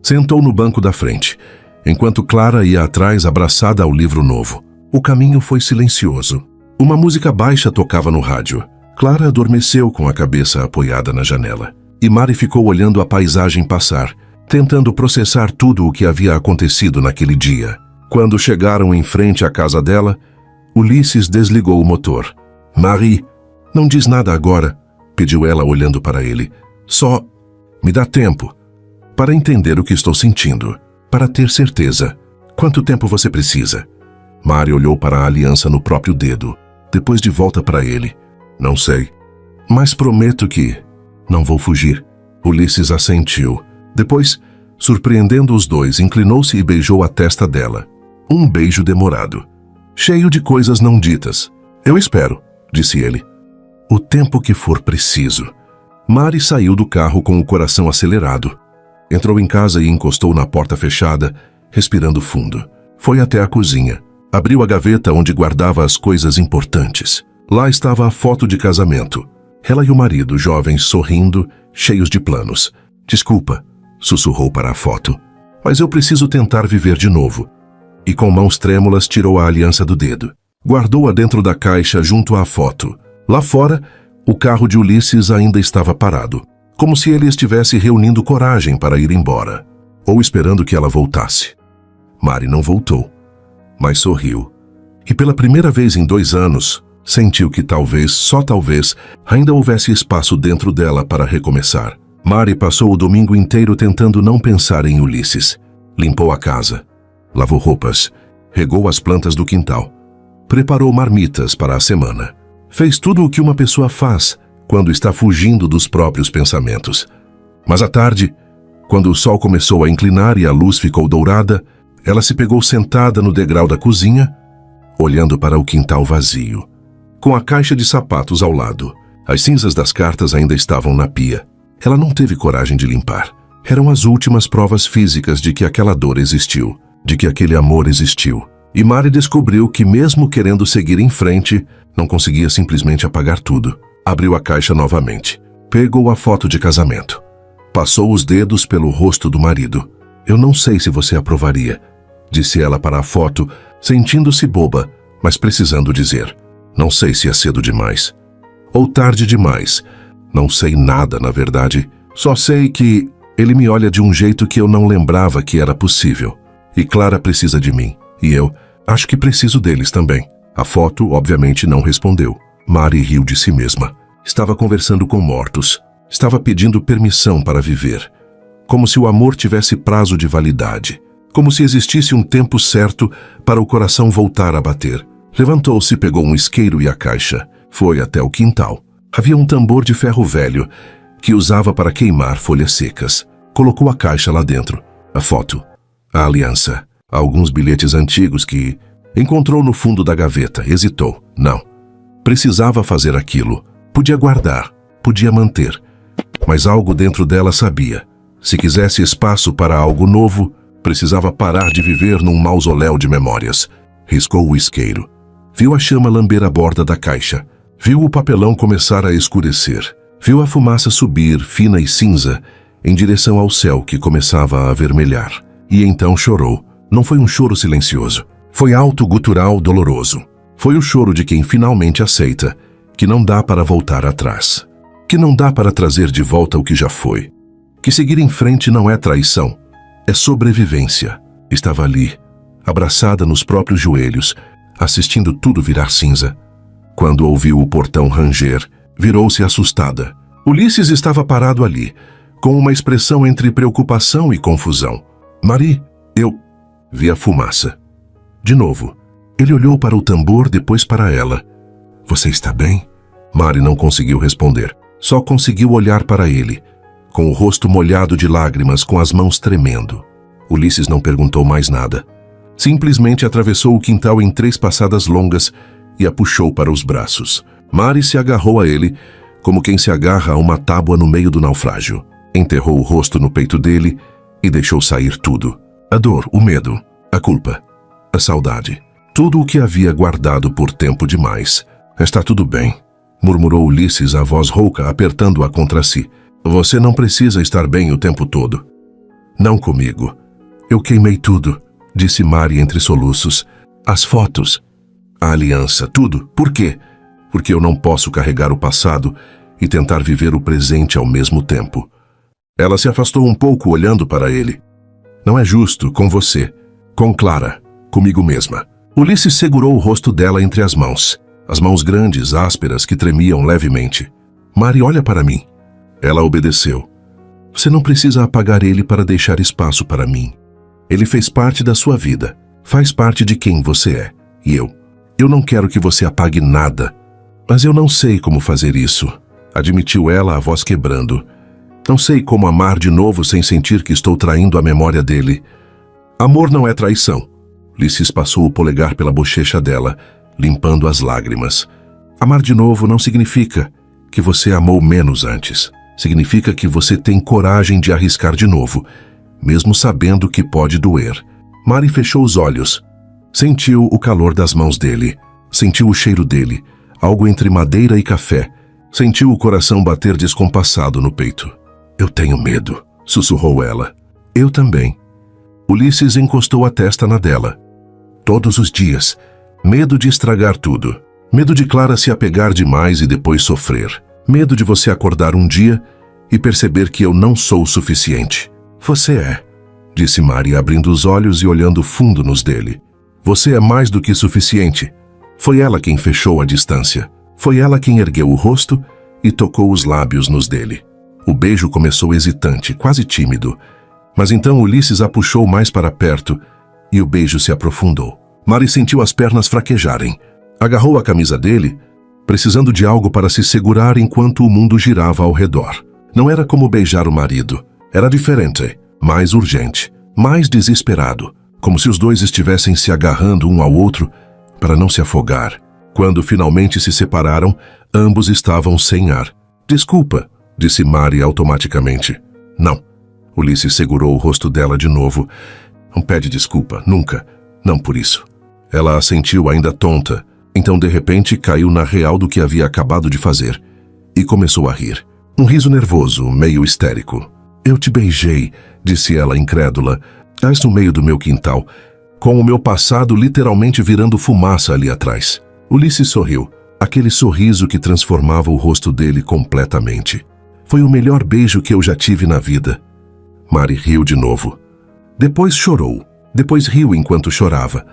Sentou no banco da frente, enquanto Clara ia atrás abraçada ao livro novo. O caminho foi silencioso. Uma música baixa tocava no rádio. Clara adormeceu com a cabeça apoiada na janela. E Mari ficou olhando a paisagem passar, tentando processar tudo o que havia acontecido naquele dia. Quando chegaram em frente à casa dela, Ulisses desligou o motor. Marie, não diz nada agora. pediu ela olhando para ele. Só me dá tempo para entender o que estou sentindo, para ter certeza. Quanto tempo você precisa? Mari olhou para a aliança no próprio dedo, depois de volta para ele. Não sei, mas prometo que não vou fugir. Ulisses assentiu. Depois, surpreendendo os dois, inclinou-se e beijou a testa dela. Um beijo demorado, cheio de coisas não ditas. Eu espero, disse ele. O tempo que for preciso. Mari saiu do carro com o coração acelerado. Entrou em casa e encostou na porta fechada, respirando fundo. Foi até a cozinha. Abriu a gaveta onde guardava as coisas importantes. Lá estava a foto de casamento. Ela e o marido, jovens, sorrindo, cheios de planos. Desculpa, sussurrou para a foto. Mas eu preciso tentar viver de novo. E com mãos trêmulas tirou a aliança do dedo. Guardou-a dentro da caixa junto à foto. Lá fora, o carro de Ulisses ainda estava parado, como se ele estivesse reunindo coragem para ir embora, ou esperando que ela voltasse. Mari não voltou, mas sorriu. E pela primeira vez em 2 anos, sentiu que talvez, só talvez, ainda houvesse espaço dentro dela para recomeçar. Mari passou o domingo inteiro tentando não pensar em Ulisses. Limpou a casa, lavou roupas, regou as plantas do quintal, preparou marmitas para a semana. Fez tudo o que uma pessoa faz quando está fugindo dos próprios pensamentos. Mas à tarde, quando o sol começou a inclinar e a luz ficou dourada, ela se pegou sentada no degrau da cozinha, olhando para o quintal vazio, com a caixa de sapatos ao lado. As cinzas das cartas ainda estavam na pia. Ela não teve coragem de limpar. Eram as últimas provas físicas de que aquela dor existiu, de que aquele amor existiu. E Mari descobriu que, mesmo querendo seguir em frente, não conseguia simplesmente apagar tudo. Abriu a caixa novamente. Pegou a foto de casamento. Passou os dedos pelo rosto do marido. Eu não sei se você aprovaria, disse ela para a foto, sentindo-se boba, mas precisando dizer. Não sei se é cedo demais. Ou tarde demais. Não sei nada, na verdade. Só sei que ele me olha de um jeito que eu não lembrava que era possível. E Clara precisa de mim. E eu acho que preciso deles também. A foto, obviamente, não respondeu. Mari riu de si mesma. Estava conversando com mortos. Estava pedindo permissão para viver. Como se o amor tivesse prazo de validade. Como se existisse um tempo certo para o coração voltar a bater. Levantou-se, pegou um isqueiro e a caixa. Foi até o quintal. Havia um tambor de ferro velho que usava para queimar folhas secas. Colocou a caixa lá dentro. A foto. A aliança. Alguns bilhetes antigos que encontrou no fundo da gaveta. Hesitou. Não. Precisava fazer aquilo. Podia guardar. Podia manter. Mas algo dentro dela sabia. Se quisesse espaço para algo novo, precisava parar de viver num mausoléu de memórias. Riscou o isqueiro. Viu a chama lamber a borda da caixa. Viu o papelão começar a escurecer. Viu a fumaça subir, fina e cinza, em direção ao céu que começava a avermelhar. E então chorou. Não foi um choro silencioso. Foi alto, gutural, doloroso. Foi o choro de quem finalmente aceita que não dá para voltar atrás. Que não dá para trazer de volta o que já foi. Que seguir em frente não é traição. É sobrevivência. Estava ali, abraçada nos próprios joelhos, assistindo tudo virar cinza. Quando ouviu o portão ranger, virou-se assustada. Ulisses estava parado ali, com uma expressão entre preocupação e confusão. Mari, eu... Vi a fumaça. De novo, ele olhou para o tambor, depois para ela. Você está bem? Mari não conseguiu responder. Só conseguiu olhar para ele, com o rosto molhado de lágrimas, com as mãos tremendo. Ulisses não perguntou mais nada. Simplesmente atravessou o quintal em 3 passadas longas e a puxou para os braços. Mari se agarrou a ele, como quem se agarra a uma tábua no meio do naufrágio. Enterrou o rosto no peito dele e deixou sair tudo. A dor, o medo, a culpa, a saudade. Tudo o que havia guardado por tempo demais. Está tudo bem, murmurou Ulisses, a voz rouca, apertando-a contra si. Você não precisa estar bem o tempo todo. Não comigo. Eu queimei tudo, disse Mari entre soluços. As fotos, a aliança, tudo. Por quê? Porque eu não posso carregar o passado e tentar viver o presente ao mesmo tempo. Ela se afastou um pouco, olhando para ele. Não é justo com você, com Clara, comigo mesma. Ulisses segurou o rosto dela entre as mãos grandes, ásperas, que tremiam levemente. Mari, olha para mim. Ela obedeceu. Você não precisa apagar ele para deixar espaço para mim. Ele fez parte da sua vida. Faz parte de quem você é. E eu não quero que você apague nada. Mas eu não sei como fazer isso, admitiu ela, a voz quebrando. Não sei como amar de novo sem sentir que estou traindo a memória dele. Amor não é traição. Ulysses passou o polegar pela bochecha dela, limpando as lágrimas. Amar de novo não significa que você amou menos antes. Significa que você tem coragem de arriscar de novo, mesmo sabendo que pode doer. Mari fechou os olhos. Sentiu o calor das mãos dele. Sentiu o cheiro dele, algo entre madeira e café. Sentiu o coração bater descompassado no peito. Eu tenho medo, sussurrou ela. Eu também. Ulysses encostou a testa na dela. Todos os dias. Medo de estragar tudo. Medo de Clara se apegar demais e depois sofrer. Medo de você acordar um dia e perceber que eu não sou o suficiente. Você é, disse Mari, abrindo os olhos e olhando fundo nos dele. Você é mais do que suficiente. Foi ela quem fechou a distância. Foi ela quem ergueu o rosto e tocou os lábios nos dele. O beijo começou hesitante, quase tímido. Mas então Ulysses a puxou mais para perto e o beijo se aprofundou. Mari sentiu as pernas fraquejarem. Agarrou a camisa dele, precisando de algo para se segurar enquanto o mundo girava ao redor. Não era como beijar o marido. Era diferente, mais urgente, mais desesperado. Como se os dois estivessem se agarrando um ao outro para não se afogar. Quando finalmente se separaram, ambos estavam sem ar. Desculpa, disse Mari automaticamente. Não. Ulysses segurou o rosto dela de novo. Não pede desculpa, nunca. Não por isso. Ela assentiu ainda tonta. Então de repente caiu na real do que havia acabado de fazer. E começou a rir. Um riso nervoso, meio histérico. Eu te beijei, disse ela incrédula. Estás no meio do meu quintal, com o meu passado literalmente virando fumaça ali atrás. Ulysses sorriu. Aquele sorriso que transformava o rosto dele completamente. Foi o melhor beijo que eu já tive na vida. Mari riu de novo. Depois chorou. Depois riu enquanto chorava.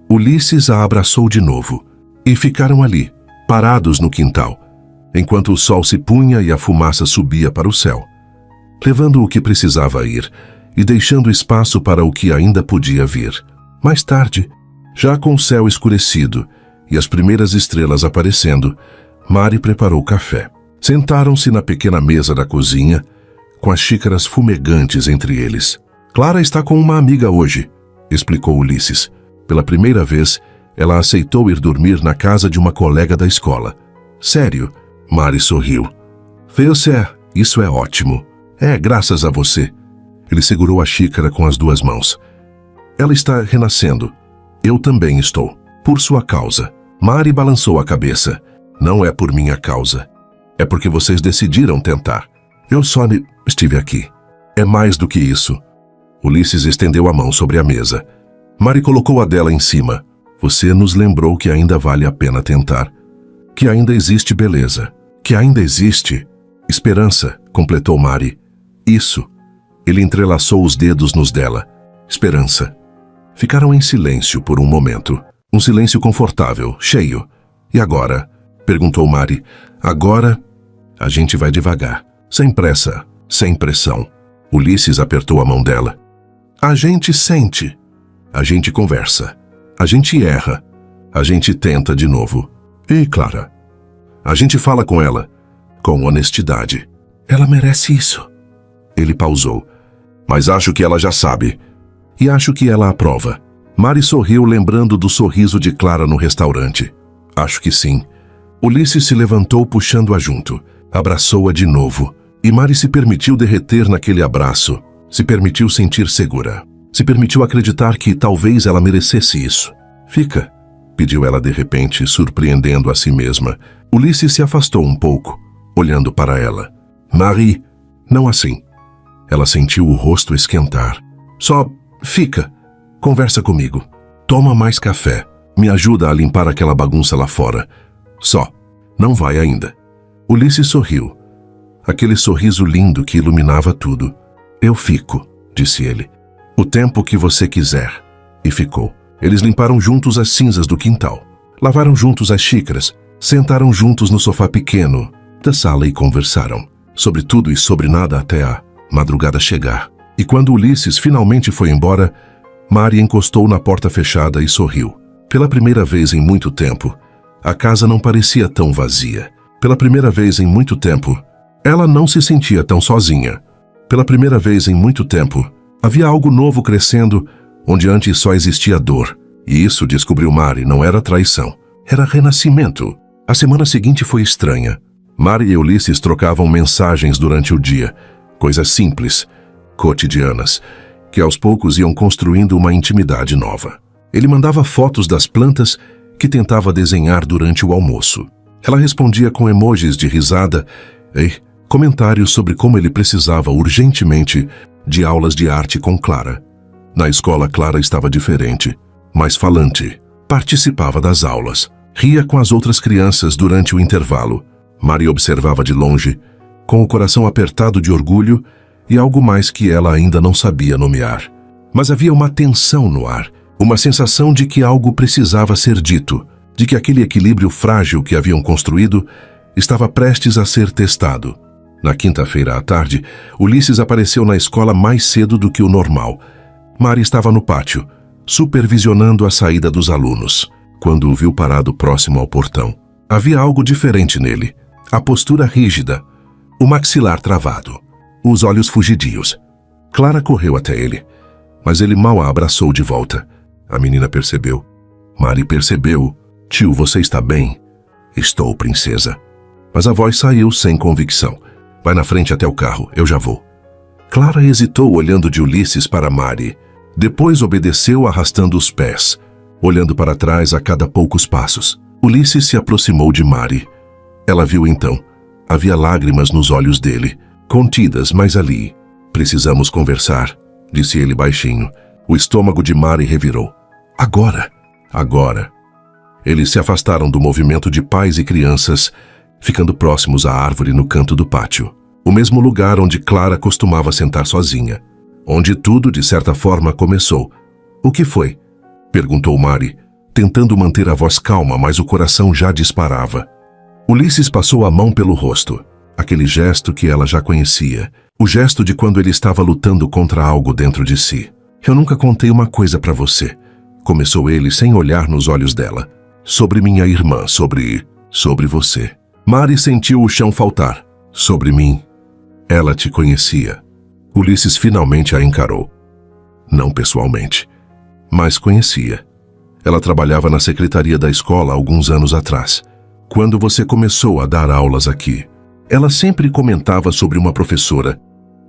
Ulysses a abraçou de novo. E ficaram ali, parados no quintal, enquanto o sol se punha e a fumaça subia para o céu, levando o que precisava ir e deixando espaço para o que ainda podia vir. Mais tarde, já com o céu escurecido e as primeiras estrelas aparecendo, Mari preparou café. Sentaram-se na pequena mesa da cozinha, com as xícaras fumegantes entre eles. Clara está com uma amiga hoje, explicou Ulysses. Pela primeira vez, ela aceitou ir dormir na casa de uma colega da escola. Sério? Mari sorriu. Você, isso é ótimo. É, graças a você. Ele segurou a xícara com as duas mãos. Ela está renascendo. Eu também estou. Por sua causa. Mari balançou a cabeça. Não é por minha causa. É porque vocês decidiram tentar. Eu só estive aqui. É mais do que isso. Ulysses estendeu a mão sobre a mesa. Mari colocou a dela em cima. Você nos lembrou que ainda vale a pena tentar. Que ainda existe beleza. Que ainda existe esperança, completou Mari. Isso. Ele entrelaçou os dedos nos dela. Esperança. Ficaram em silêncio por um momento. Um silêncio confortável, cheio. E agora? Perguntou Mari. Agora, a gente vai devagar. Sem pressa, sem pressão. Ulysses apertou a mão dela. A gente sente. A gente conversa. A gente erra. A gente tenta de novo. E Clara? A gente fala com ela. Com honestidade. Ela merece isso. Ele pausou. Mas acho que ela já sabe. E acho que ela aprova. Mari sorriu lembrando do sorriso de Clara no restaurante. Acho que sim. Ulysses se levantou puxando-a junto. Abraçou-a de novo. E Mari se permitiu derreter naquele abraço. Se permitiu sentir segura. Se permitiu acreditar que talvez ela merecesse isso. Fica, pediu ela de repente, surpreendendo a si mesma. Ulysses se afastou um pouco, olhando para ela. Marie, não assim. Ela sentiu o rosto esquentar. Só fica. Conversa comigo. Toma mais café. Me ajuda a limpar aquela bagunça lá fora. Só. Não vai ainda. Ulysses sorriu. Aquele sorriso lindo que iluminava tudo. Eu fico, disse ele. O tempo que você quiser. E ficou. Eles limparam juntos as cinzas do quintal. Lavaram juntos as xícaras. Sentaram juntos no sofá pequeno. da sala e conversaram. Sobre tudo e sobre nada até a madrugada chegar. E quando Ulisses finalmente foi embora, Mari encostou na porta fechada e sorriu. Pela primeira vez em muito tempo, a casa não parecia tão vazia. Pela primeira vez em muito tempo, ela não se sentia tão sozinha. Pela primeira vez em muito tempo, havia algo novo crescendo onde antes só existia dor. E isso, descobriu Mari, não era traição. Era renascimento. A semana seguinte foi estranha. Mari e Ulisses trocavam mensagens durante o dia. Coisas simples, cotidianas, que aos poucos iam construindo uma intimidade nova. Ele mandava fotos das plantas que tentava desenhar durante o almoço. Ela respondia com emojis de risada e comentários sobre como ele precisava urgentemente de aulas de arte com Clara. Na escola, Clara estava diferente, mais falante. Participava das aulas. Ria com as outras crianças durante o intervalo. Mari observava de longe, com o coração apertado de orgulho e algo mais que ela ainda não sabia nomear. Mas havia uma tensão no ar, uma sensação de que algo precisava ser dito, de que aquele equilíbrio frágil que haviam construído estava prestes a ser testado. Na quinta-feira à tarde, Ulisses apareceu na escola mais cedo do que o normal. Mari estava no pátio, supervisionando a saída dos alunos, quando o viu parado próximo ao portão. Havia algo diferente nele. A postura rígida, o maxilar travado, os olhos fugidios. Clara correu até ele, mas ele mal a abraçou de volta. A menina percebeu. Mari percebeu. Tio, você está bem? Estou, princesa. Mas a voz saiu sem convicção. Vai na frente até o carro, eu já vou. Clara hesitou olhando de Ulisses para Mari. Depois obedeceu arrastando os pés, olhando para trás a cada poucos passos. Ulisses se aproximou de Mari. Ela viu então. Havia lágrimas nos olhos dele, contidas, mas ali. Precisamos conversar, disse ele baixinho. O estômago de Mari revirou. Agora, agora. Eles se afastaram do movimento de pais e crianças, ficando próximos à árvore no canto do pátio. O mesmo lugar onde Clara costumava sentar sozinha. Onde tudo, de certa forma, começou. O que foi? Perguntou Mari, tentando manter a voz calma, mas o coração já disparava. Ulisses passou a mão pelo rosto. Aquele gesto que ela já conhecia. O gesto de quando ele estava lutando contra algo dentro de si. Eu nunca contei uma coisa para você. Começou ele sem olhar nos olhos dela. Sobre minha irmã, sobre você. Mari sentiu o chão faltar. Sobre mim. Ela te conhecia. Ulisses finalmente a encarou. Não pessoalmente, mas conhecia. Ela trabalhava na secretaria da escola alguns anos atrás. Quando você começou a dar aulas aqui, ela sempre comentava sobre uma professora,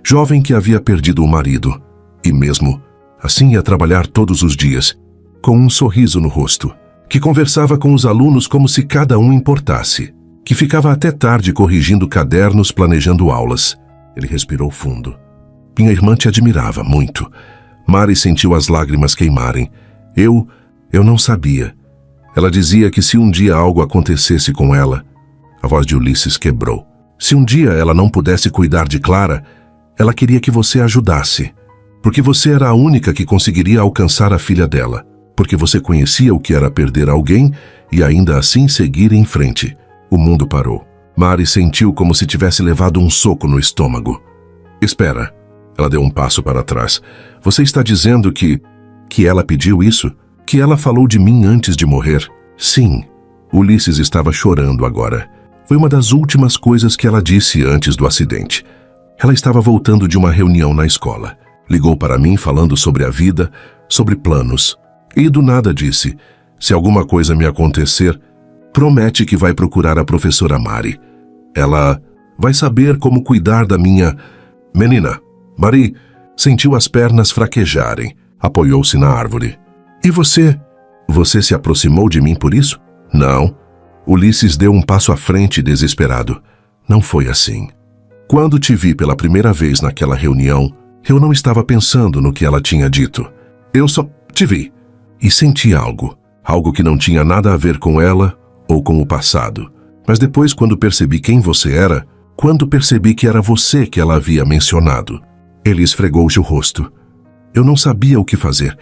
jovem que havia perdido o marido, e mesmo assim ia trabalhar todos os dias, com um sorriso no rosto, que conversava com os alunos como se cada um importasse, que ficava até tarde corrigindo cadernos, planejando aulas. Ele respirou fundo. Minha irmã te admirava muito. Mari sentiu as lágrimas queimarem. Eu não sabia. Ela dizia que se um dia algo acontecesse com ela, a voz de Ulisses quebrou. Se um dia ela não pudesse cuidar de Clara, ela queria que você ajudasse. Porque você era a única que conseguiria alcançar a filha dela. Porque você conhecia o que era perder alguém e ainda assim seguir em frente. O mundo parou. Mari sentiu como se tivesse levado um soco no estômago. Espera. Ela deu um passo para trás. Você está dizendo que ela pediu isso? Que ela falou de mim antes de morrer? Sim. Ulisses estava chorando agora. Foi uma das últimas coisas que ela disse antes do acidente. Ela estava voltando de uma reunião na escola. Ligou para mim falando sobre a vida, sobre planos. E do nada disse, se alguma coisa me acontecer, promete que vai procurar a professora Mari. Ela vai saber como cuidar da minha... Menina, Mari sentiu as pernas fraquejarem. Apoiou-se na árvore. E você? Você se aproximou de mim por isso? Não. Ulisses deu um passo à frente desesperado. Não foi assim. Quando te vi pela primeira vez naquela reunião, eu não estava pensando no que ela tinha dito. Eu só te vi. E senti algo. Algo que não tinha nada a ver com ela ou com o passado. Mas depois, quando percebi quem você era, quando percebi que era você que ela havia mencionado, ele esfregou-se o rosto. Eu não sabia o que fazer.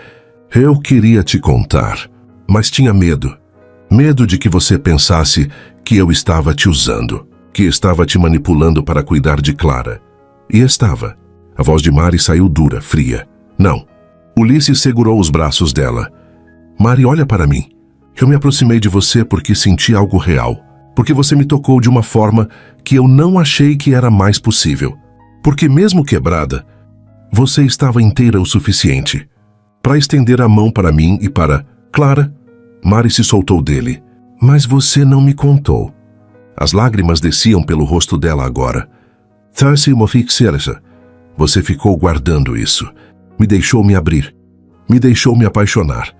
Eu queria te contar, mas tinha medo. Medo de que você pensasse que eu estava te usando. que estava te manipulando para cuidar de Clara. E estava. A voz de Mari saiu dura, fria. Não. Ulisses segurou os braços dela. Mari, olha para mim. Eu me aproximei de você porque senti algo real. Porque você me tocou de uma forma que eu não achei que era mais possível. Porque mesmo quebrada, você estava inteira o suficiente para estender a mão para mim e para Clara. Mari se soltou dele. Mas você não me contou. As lágrimas desciam pelo rosto dela agora. Você ficou guardando isso. Me deixou me abrir. Me deixou me apaixonar.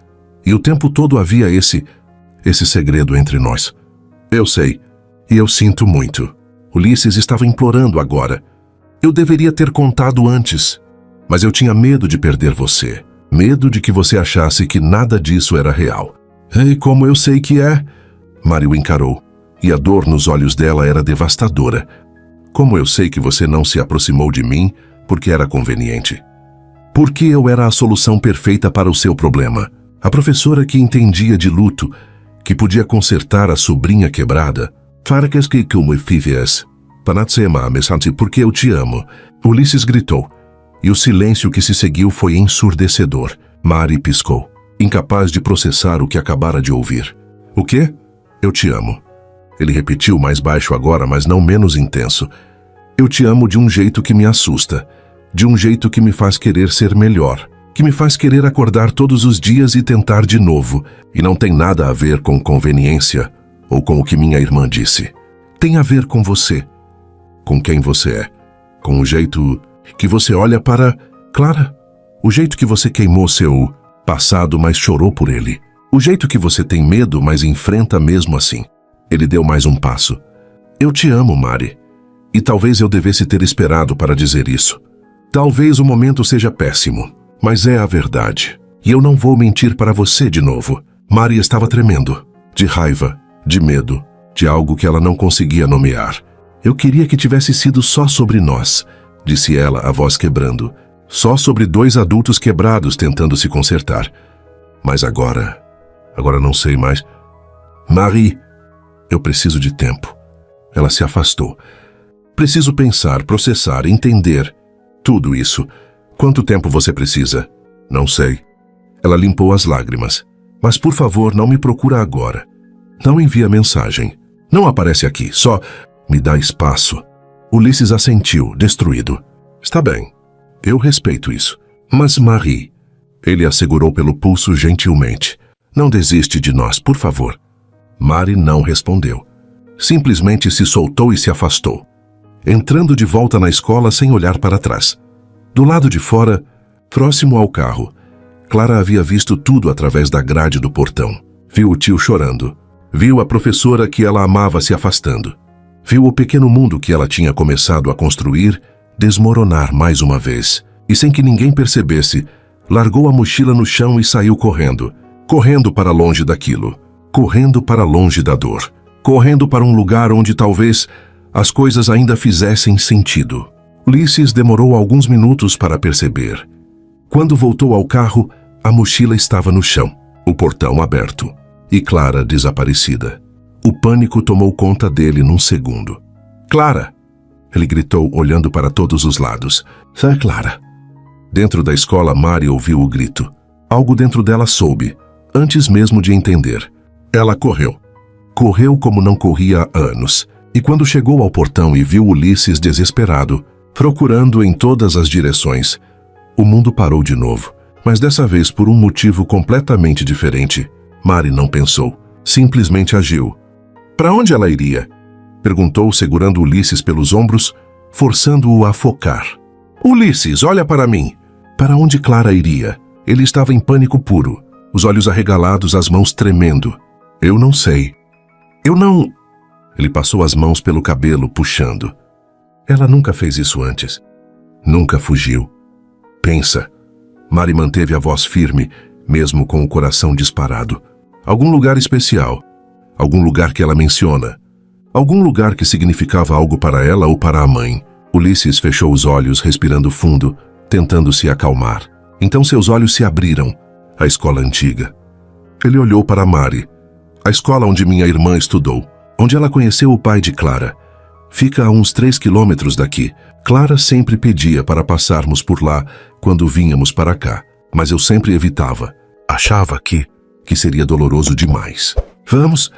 E o tempo todo havia esse segredo entre nós. Eu sei. E eu sinto muito. Ulisses estava implorando agora. Eu deveria ter contado antes. Mas eu tinha medo de perder você. Medo de que você achasse que nada disso era real. E como eu sei que é... Mari o encarou. E a dor nos olhos dela era devastadora. Como eu sei que você não se aproximou de mim porque era conveniente. Porque eu era a solução perfeita para o seu problema. A professora que entendia de luto, que podia consertar a sobrinha quebrada. Porque eu te amo. Ulisses gritou. E o silêncio que se seguiu foi ensurdecedor. Mari piscou, incapaz de processar o que acabara de ouvir. O quê? Eu te amo. Ele repetiu mais baixo agora, mas não menos intenso. Eu te amo de um jeito que me assusta. De um jeito que me faz querer ser melhor. Que me faz querer acordar todos os dias e tentar de novo. E não tem nada a ver com conveniência ou com o que minha irmã disse. Tem a ver com você. Com quem você é. Com o jeito que você olha para Clara. O jeito que você queimou seu passado, mas chorou por ele. O jeito que você tem medo, mas enfrenta mesmo assim. Ele deu mais um passo. Eu te amo, Mari. E talvez eu devesse ter esperado para dizer isso. Talvez o momento seja péssimo, mas é a verdade. E eu não vou mentir para você de novo. Mari estava tremendo. De raiva, de medo, de algo que ela não conseguia nomear. Eu queria que tivesse sido só sobre nós, disse ela, a voz quebrando. Só sobre dois adultos quebrados tentando se consertar. Mas agora não sei mais. Marie, eu preciso de tempo. Ela se afastou. Preciso pensar, processar, entender. Tudo isso. Quanto tempo você precisa? Não sei. Ela limpou as lágrimas. Mas por favor, não me procura agora. Não envia mensagem. Não aparece aqui, só me dá espaço. Ulisses assentiu, destruído. Está bem. Eu respeito isso. Mas Marie... Ele a segurou pelo pulso gentilmente. Não desiste de nós, por favor. Mari não respondeu. Simplesmente se soltou e se afastou, entrando de volta na escola sem olhar para trás. Do lado de fora, próximo ao carro, Clara havia visto tudo através da grade do portão. Viu o tio chorando. Viu a professora que ela amava se afastando. Viu o pequeno mundo que ela tinha começado a construir desmoronar mais uma vez. E sem que ninguém percebesse, largou a mochila no chão e saiu correndo. Correndo para longe daquilo. Correndo para longe da dor. Correndo para um lugar onde talvez as coisas ainda fizessem sentido. Ulisses demorou alguns minutos para perceber. Quando voltou ao carro, a mochila estava no chão, o portão aberto e Clara desaparecida. O pânico tomou conta dele num segundo. Clara! Ele gritou, olhando para todos os lados. É Clara. Dentro da escola, Mari ouviu o grito. Algo dentro dela soube, antes mesmo de entender. Ela correu. Correu como não corria há anos. E quando chegou ao portão e viu Ulisses desesperado, procurando em todas as direções, o mundo parou de novo. Mas dessa vez por um motivo completamente diferente. Mari não pensou. Simplesmente agiu. Para onde ela iria? Perguntou, segurando Ulisses pelos ombros, forçando-o a focar. Ulisses, olha para mim. Para onde Clara iria? Ele estava em pânico puro, os olhos arregalados, as mãos tremendo. Eu não sei. Eu não... Ele passou as mãos pelo cabelo, puxando. Ela nunca fez isso antes. Nunca fugiu. Pensa. Mari manteve a voz firme, mesmo com o coração disparado. Algum lugar especial. Algum lugar que ela menciona. Algum lugar que significava algo para ela ou para a mãe. Ulisses fechou os olhos, respirando fundo, tentando se acalmar. Então seus olhos se abriram. A escola antiga. Ele olhou para Mari. A escola onde minha irmã estudou. Onde ela conheceu o pai de Clara. Fica a uns 3 quilômetros daqui. Clara sempre pedia para passarmos por lá quando vínhamos para cá, mas eu sempre evitava. Achava que seria doloroso demais. Vamos?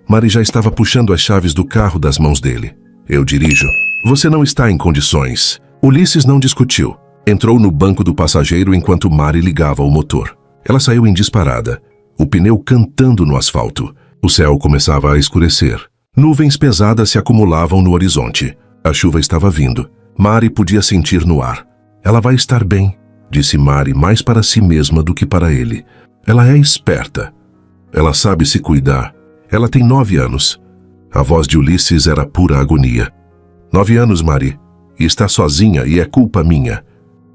Mari já estava puxando as chaves do carro das mãos dele. Eu dirijo. Você não está em condições. Ulisses não discutiu. Entrou no banco do passageiro enquanto Mari ligava o motor. Ela saiu em disparada, o pneu cantando no asfalto. O céu começava a escurecer. Nuvens pesadas se acumulavam no horizonte. A chuva estava vindo. Mari podia sentir no ar. Ela vai estar bem, disse Mari mais para si mesma do que para ele. Ela é esperta. Ela sabe se cuidar. Ela tem 9 anos. A voz de Ulisses era pura agonia. 9 anos, Mari. E está sozinha e é culpa minha.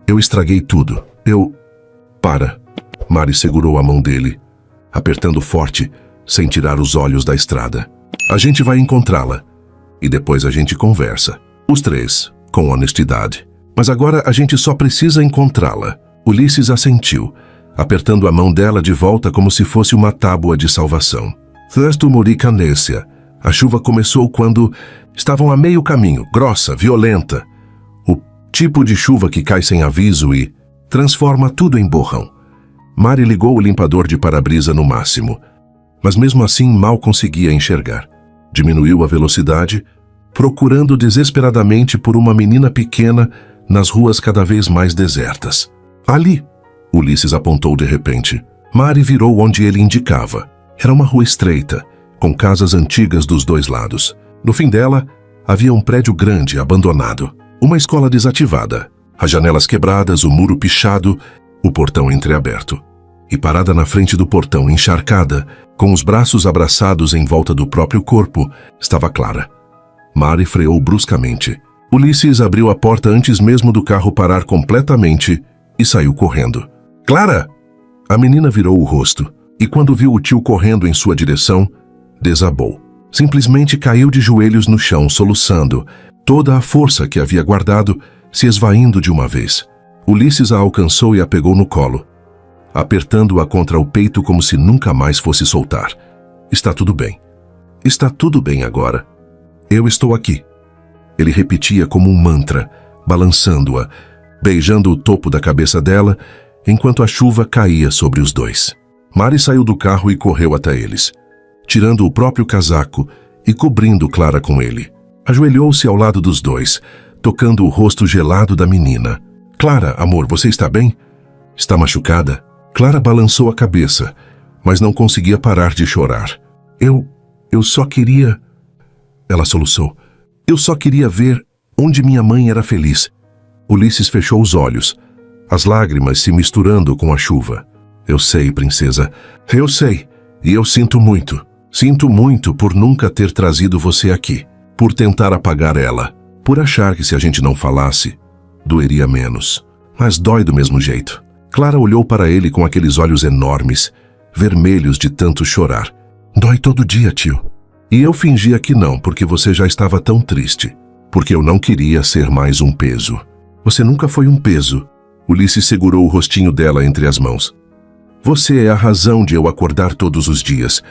Eu estraguei tudo. Para. Mari segurou a mão dele, apertando forte, sem tirar os olhos da estrada. A gente vai encontrá-la. E depois a gente conversa. Os 3, com honestidade. Mas agora a gente só precisa encontrá-la. Ulisses assentiu, apertando a mão dela de volta como se fosse uma tábua de salvação. Thurston Moricanécia. A chuva começou quando estavam a meio caminho, grossa, violenta. O tipo de chuva que cai sem aviso e transforma tudo em borrão. Mari ligou o limpador de para-brisa no máximo, mas mesmo assim mal conseguia enxergar. Diminuiu a velocidade, procurando desesperadamente por uma menina pequena nas ruas cada vez mais desertas. Ali! Ulisses apontou de repente. Mari virou onde ele indicava. Era uma rua estreita, com casas antigas dos 2 lados. No fim dela, havia um prédio grande, abandonado. Uma escola desativada. As janelas quebradas, o muro pichado, o portão entreaberto. E parada na frente do portão, encharcada, com os braços abraçados em volta do próprio corpo, estava Clara. Mari freou bruscamente. Ulisses abriu a porta antes mesmo do carro parar completamente e saiu correndo. Clara! A menina virou o rosto e quando viu o tio correndo em sua direção, desabou. Simplesmente caiu de joelhos no chão, soluçando, toda a força que havia guardado se esvaindo de uma vez. Ulisses a alcançou e a pegou no colo, apertando-a contra o peito como se nunca mais fosse soltar. Está tudo bem. Está tudo bem agora. Eu estou aqui. Ele repetia como um mantra, balançando-a, beijando o topo da cabeça dela, enquanto a chuva caía sobre os 2. Mari saiu do carro e correu até eles, tirando o próprio casaco e cobrindo Clara com ele. Ajoelhou-se ao lado dos 2, tocando o rosto gelado da menina. Clara, amor, você está bem? Está machucada? Clara balançou a cabeça, mas não conseguia parar de chorar. Eu só queria... Ela soluçou. Eu só queria ver onde minha mãe era feliz. Ulisses fechou os olhos, as lágrimas se misturando com a chuva. Eu sei, princesa. Eu sei. E eu sinto muito. Sinto muito por nunca ter trazido você aqui. Por tentar apagar ela. Por achar que se a gente não falasse, doeria menos. Mas dói do mesmo jeito. Clara olhou para ele com aqueles olhos enormes, vermelhos de tanto chorar. Dói todo dia, tio. E eu fingia que não, porque você já estava tão triste. Porque eu não queria ser mais um peso. Você nunca foi um peso. Ulisses segurou o rostinho dela entre as mãos. Você é a razão de eu acordar todos os dias.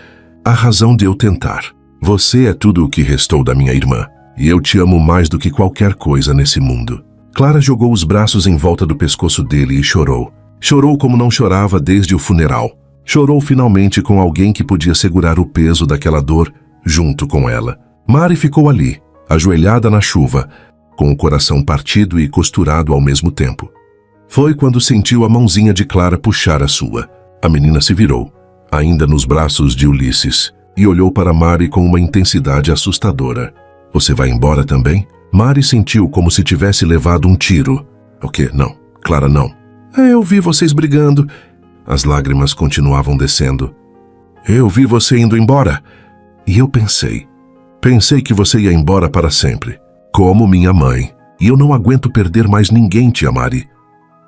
A razão de eu tentar. Você é tudo o que restou da minha irmã. E eu te amo mais do que qualquer coisa nesse mundo. Clara jogou os braços em volta do pescoço dele e chorou. Chorou como não chorava desde o funeral. Chorou finalmente com alguém que podia segurar o peso daquela dor junto com ela. Mari ficou ali, ajoelhada na chuva, com o coração partido e costurado ao mesmo tempo. Foi quando sentiu a mãozinha de Clara puxar a sua. A menina se virou, ainda nos braços de Ulisses, e olhou para Mari com uma intensidade assustadora. Você vai embora também? Mari sentiu como se tivesse levado um tiro. O quê? Não. Clara, não. Eu vi vocês brigando. As lágrimas continuavam descendo. Eu vi você indo embora. E eu pensei que você ia embora para sempre. Como minha mãe. E eu não aguento perder mais ninguém, tia Mari.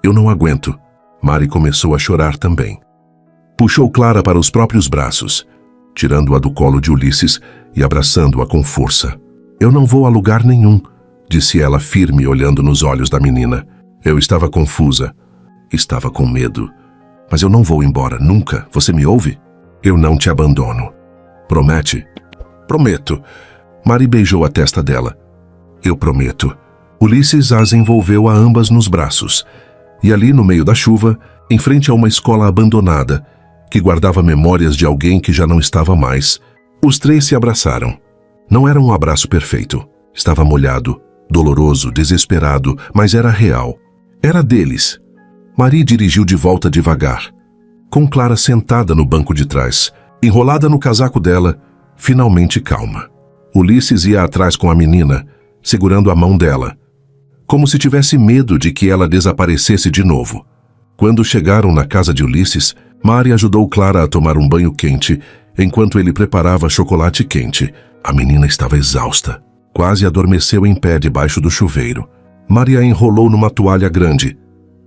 Eu não aguento. Mari começou a chorar também. Puxou Clara para os próprios braços, tirando-a do colo de Ulisses e abraçando-a com força. Eu não vou a lugar nenhum, disse ela firme, olhando nos olhos da menina. Eu estava confusa. Estava com medo. Mas eu não vou embora, nunca. Você me ouve? Eu não te abandono. Promete? Prometo. Mari beijou a testa dela. Eu prometo. Ulisses as envolveu a ambas nos braços. E ali, no meio da chuva, em frente a uma escola abandonada, que guardava memórias de alguém que já não estava mais, os três se abraçaram. Não era um abraço perfeito. Estava molhado, doloroso, desesperado, mas era real. Era deles. Marie dirigiu de volta devagar, com Clara sentada no banco de trás, enrolada no casaco dela, finalmente calma. Ulisses ia atrás com a menina, segurando a mão dela, como se tivesse medo de que ela desaparecesse de novo. Quando chegaram na casa de Ulisses, Marie ajudou Clara a tomar um banho quente, enquanto ele preparava chocolate quente. A menina estava exausta. Quase adormeceu em pé debaixo do chuveiro. Marie a enrolou numa toalha grande.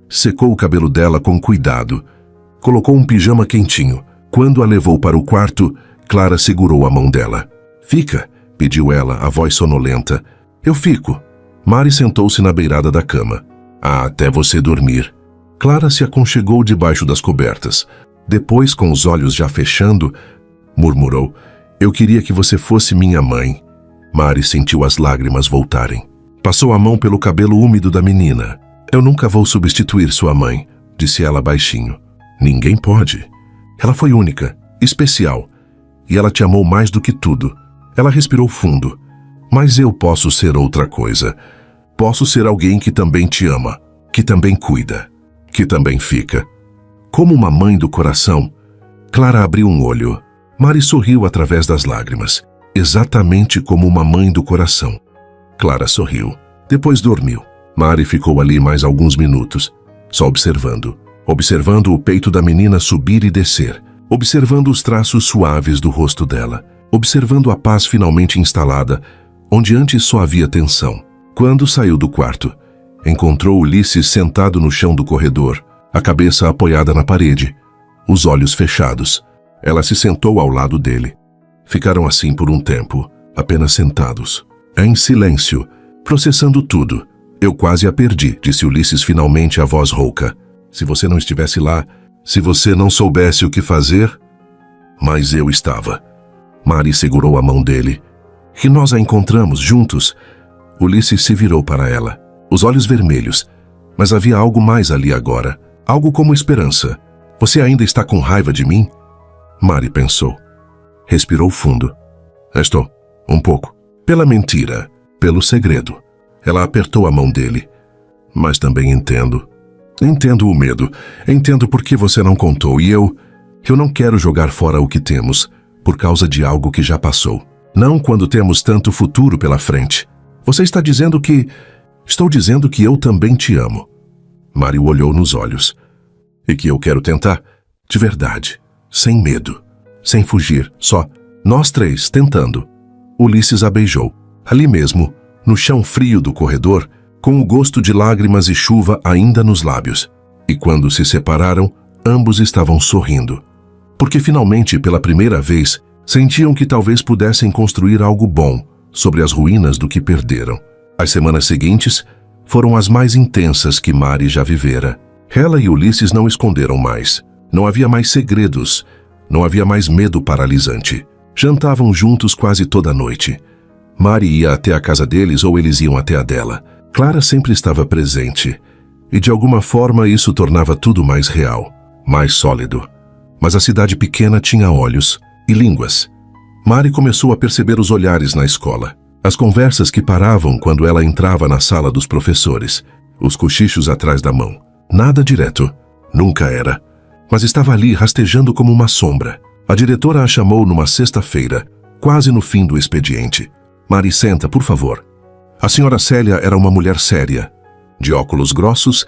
Secou o cabelo dela com cuidado. Colocou um pijama quentinho. Quando a levou para o quarto, Clara segurou a mão dela. "Fica", pediu ela, a voz sonolenta. "Eu fico." Marie sentou-se na beirada da cama. "Até você dormir." Clara se aconchegou debaixo das cobertas. Depois, com os olhos já fechando, murmurou: "Eu queria que você fosse minha mãe." Marie sentiu as lágrimas voltarem. Passou a mão pelo cabelo úmido da menina. "Eu nunca vou substituir sua mãe", disse ela baixinho. "Ninguém pode. Ela foi única, especial, e ela te amou mais do que tudo." Ela respirou fundo. "Mas eu posso ser outra coisa. Posso ser alguém que também te ama, que também cuida, que também fica." Como uma mãe do coração, Clara abriu um olho. Marie sorriu através das lágrimas, exatamente como uma mãe do coração. Clara sorriu. Depois dormiu. Marie ficou ali mais alguns minutos, só observando. Observando o peito da menina subir e descer. Observando os traços suaves do rosto dela. Observando a paz finalmente instalada, onde antes só havia tensão. Quando saiu do quarto, encontrou Ulisses sentado no chão do corredor, a cabeça apoiada na parede, os olhos fechados. Ela se sentou ao lado dele. Ficaram assim por um tempo, apenas sentados, em silêncio, processando tudo. "Eu quase a perdi", disse Ulisses finalmente, a voz rouca. "Se você não estivesse lá, se você não soubesse o que fazer." "Mas eu estava." Marie segurou a mão dele. "E nós a encontramos juntos." Ulisses se virou para ela, os olhos vermelhos. Mas havia algo mais ali agora, algo como esperança. "Você ainda está com raiva de mim?" Marie pensou. Respirou fundo. "Estou, um pouco. Pela mentira, pelo segredo." Ela apertou a mão dele. "Mas também entendo. Entendo o medo. Entendo por que você não contou. E eu não quero jogar fora o que temos, por causa de algo que já passou. Não quando temos tanto futuro pela frente. Você está dizendo que... Estou dizendo que eu também te amo." Marie o olhou nos olhos. "E que eu quero tentar, de verdade, sem medo, sem fugir, só, nós três, tentando." Ulisses a beijou, ali mesmo, no chão frio do corredor, com o gosto de lágrimas e chuva ainda nos lábios. E quando se separaram, ambos estavam sorrindo. Porque finalmente, pela primeira vez, sentiam que talvez pudessem construir algo bom sobre as ruínas do que perderam. As semanas seguintes foram as mais intensas que Marie já vivera. Ela e Ulisses não esconderam mais. Não havia mais segredos. Não havia mais medo paralisante. Jantavam juntos quase toda noite. Marie ia até a casa deles ou eles iam até a dela. Clara sempre estava presente. E de alguma forma isso tornava tudo mais real, mais sólido. Mas a cidade pequena tinha olhos e línguas. Marie começou a perceber os olhares na escola. As conversas que paravam quando ela entrava na sala dos professores. Os cochichos atrás da mão. Nada direto. Nunca era. Mas estava ali rastejando como uma sombra. A diretora a chamou numa sexta-feira, quase no fim do expediente. "Marie, senta, por favor." A senhora Célia era uma mulher séria, de óculos grossos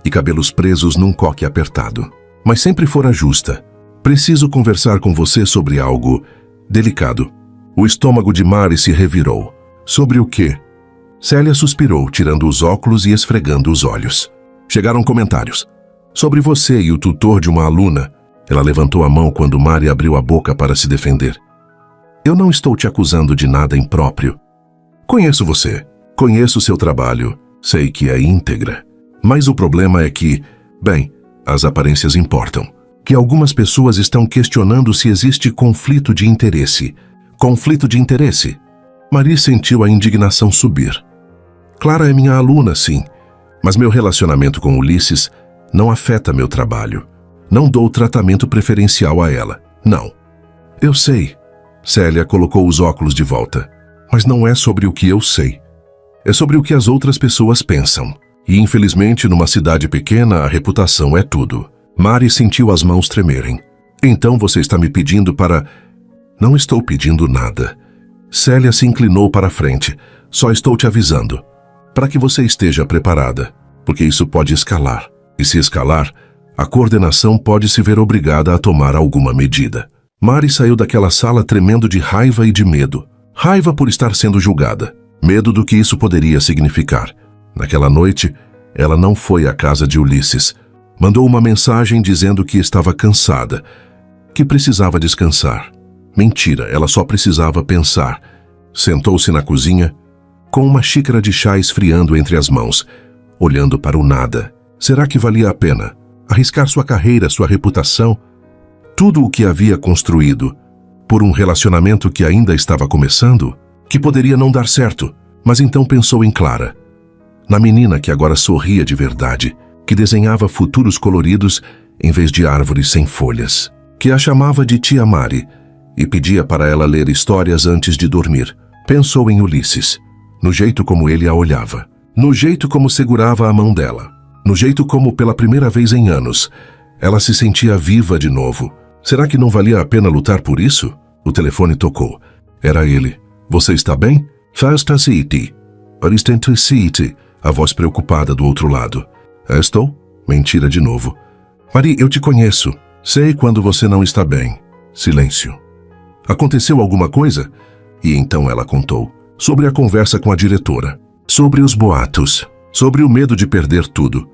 e cabelos presos num coque apertado. Mas sempre fora justa. "Preciso conversar com você sobre algo delicado." O estômago de Marie se revirou. "Sobre o quê?" Célia suspirou, tirando os óculos e esfregando os olhos. "Chegaram comentários. Sobre você e o tutor de uma aluna." Ela levantou a mão quando Marie abriu a boca para se defender. "Eu não estou te acusando de nada impróprio. Conheço você. Conheço seu trabalho. Sei que é íntegra. Mas o problema é que, bem, as aparências importam. Que algumas pessoas estão questionando se existe conflito de interesse." "Conflito de interesse?" Marie sentiu a indignação subir. Clara é minha aluna, sim. Mas meu relacionamento com Ulisses não afeta meu trabalho. Não dou tratamento preferencial a ela. Não. Eu sei. Célia colocou os óculos de volta. Mas não é sobre o que eu sei. É sobre o que as outras pessoas pensam. E infelizmente, numa cidade pequena, a reputação é tudo. Mari sentiu as mãos tremerem. Então você está me pedindo para... Não estou pedindo nada. Célia se inclinou para a frente. Só estou te avisando. Para que você esteja preparada. Porque isso pode escalar. E se escalar, a coordenação pode se ver obrigada a tomar alguma medida. Mari saiu daquela sala tremendo de raiva e de medo. Raiva por estar sendo julgada. Medo do que isso poderia significar. Naquela noite, ela não foi à casa de Ulisses. Mandou uma mensagem dizendo que estava cansada, que precisava descansar. Mentira, ela só precisava pensar. Sentou-se na cozinha, com uma xícara de chá esfriando entre as mãos, olhando para o nada. Será que valia a pena arriscar sua carreira, sua reputação, tudo o que havia construído, por um relacionamento que ainda estava começando, que poderia não dar certo? Mas então pensou em Clara, na menina que agora sorria de verdade, que desenhava futuros coloridos em vez de árvores sem folhas, que a chamava de tia Mari e pedia para ela ler histórias antes de dormir. Pensou em Ulisses, no jeito como ele a olhava, no jeito como segurava a mão dela, no jeito como, pela primeira vez em anos, ela se sentia viva de novo. Será que não valia a pena lutar por isso? O telefone tocou. Era ele. Você está bem? Fasta City. Aristente City. A voz preocupada do outro lado. Estou? Mentira de novo. Mari, eu te conheço. Sei quando você não está bem. Silêncio. Aconteceu alguma coisa? E então ela contou. Sobre a conversa com a diretora. Sobre os boatos. Sobre o medo de perder tudo.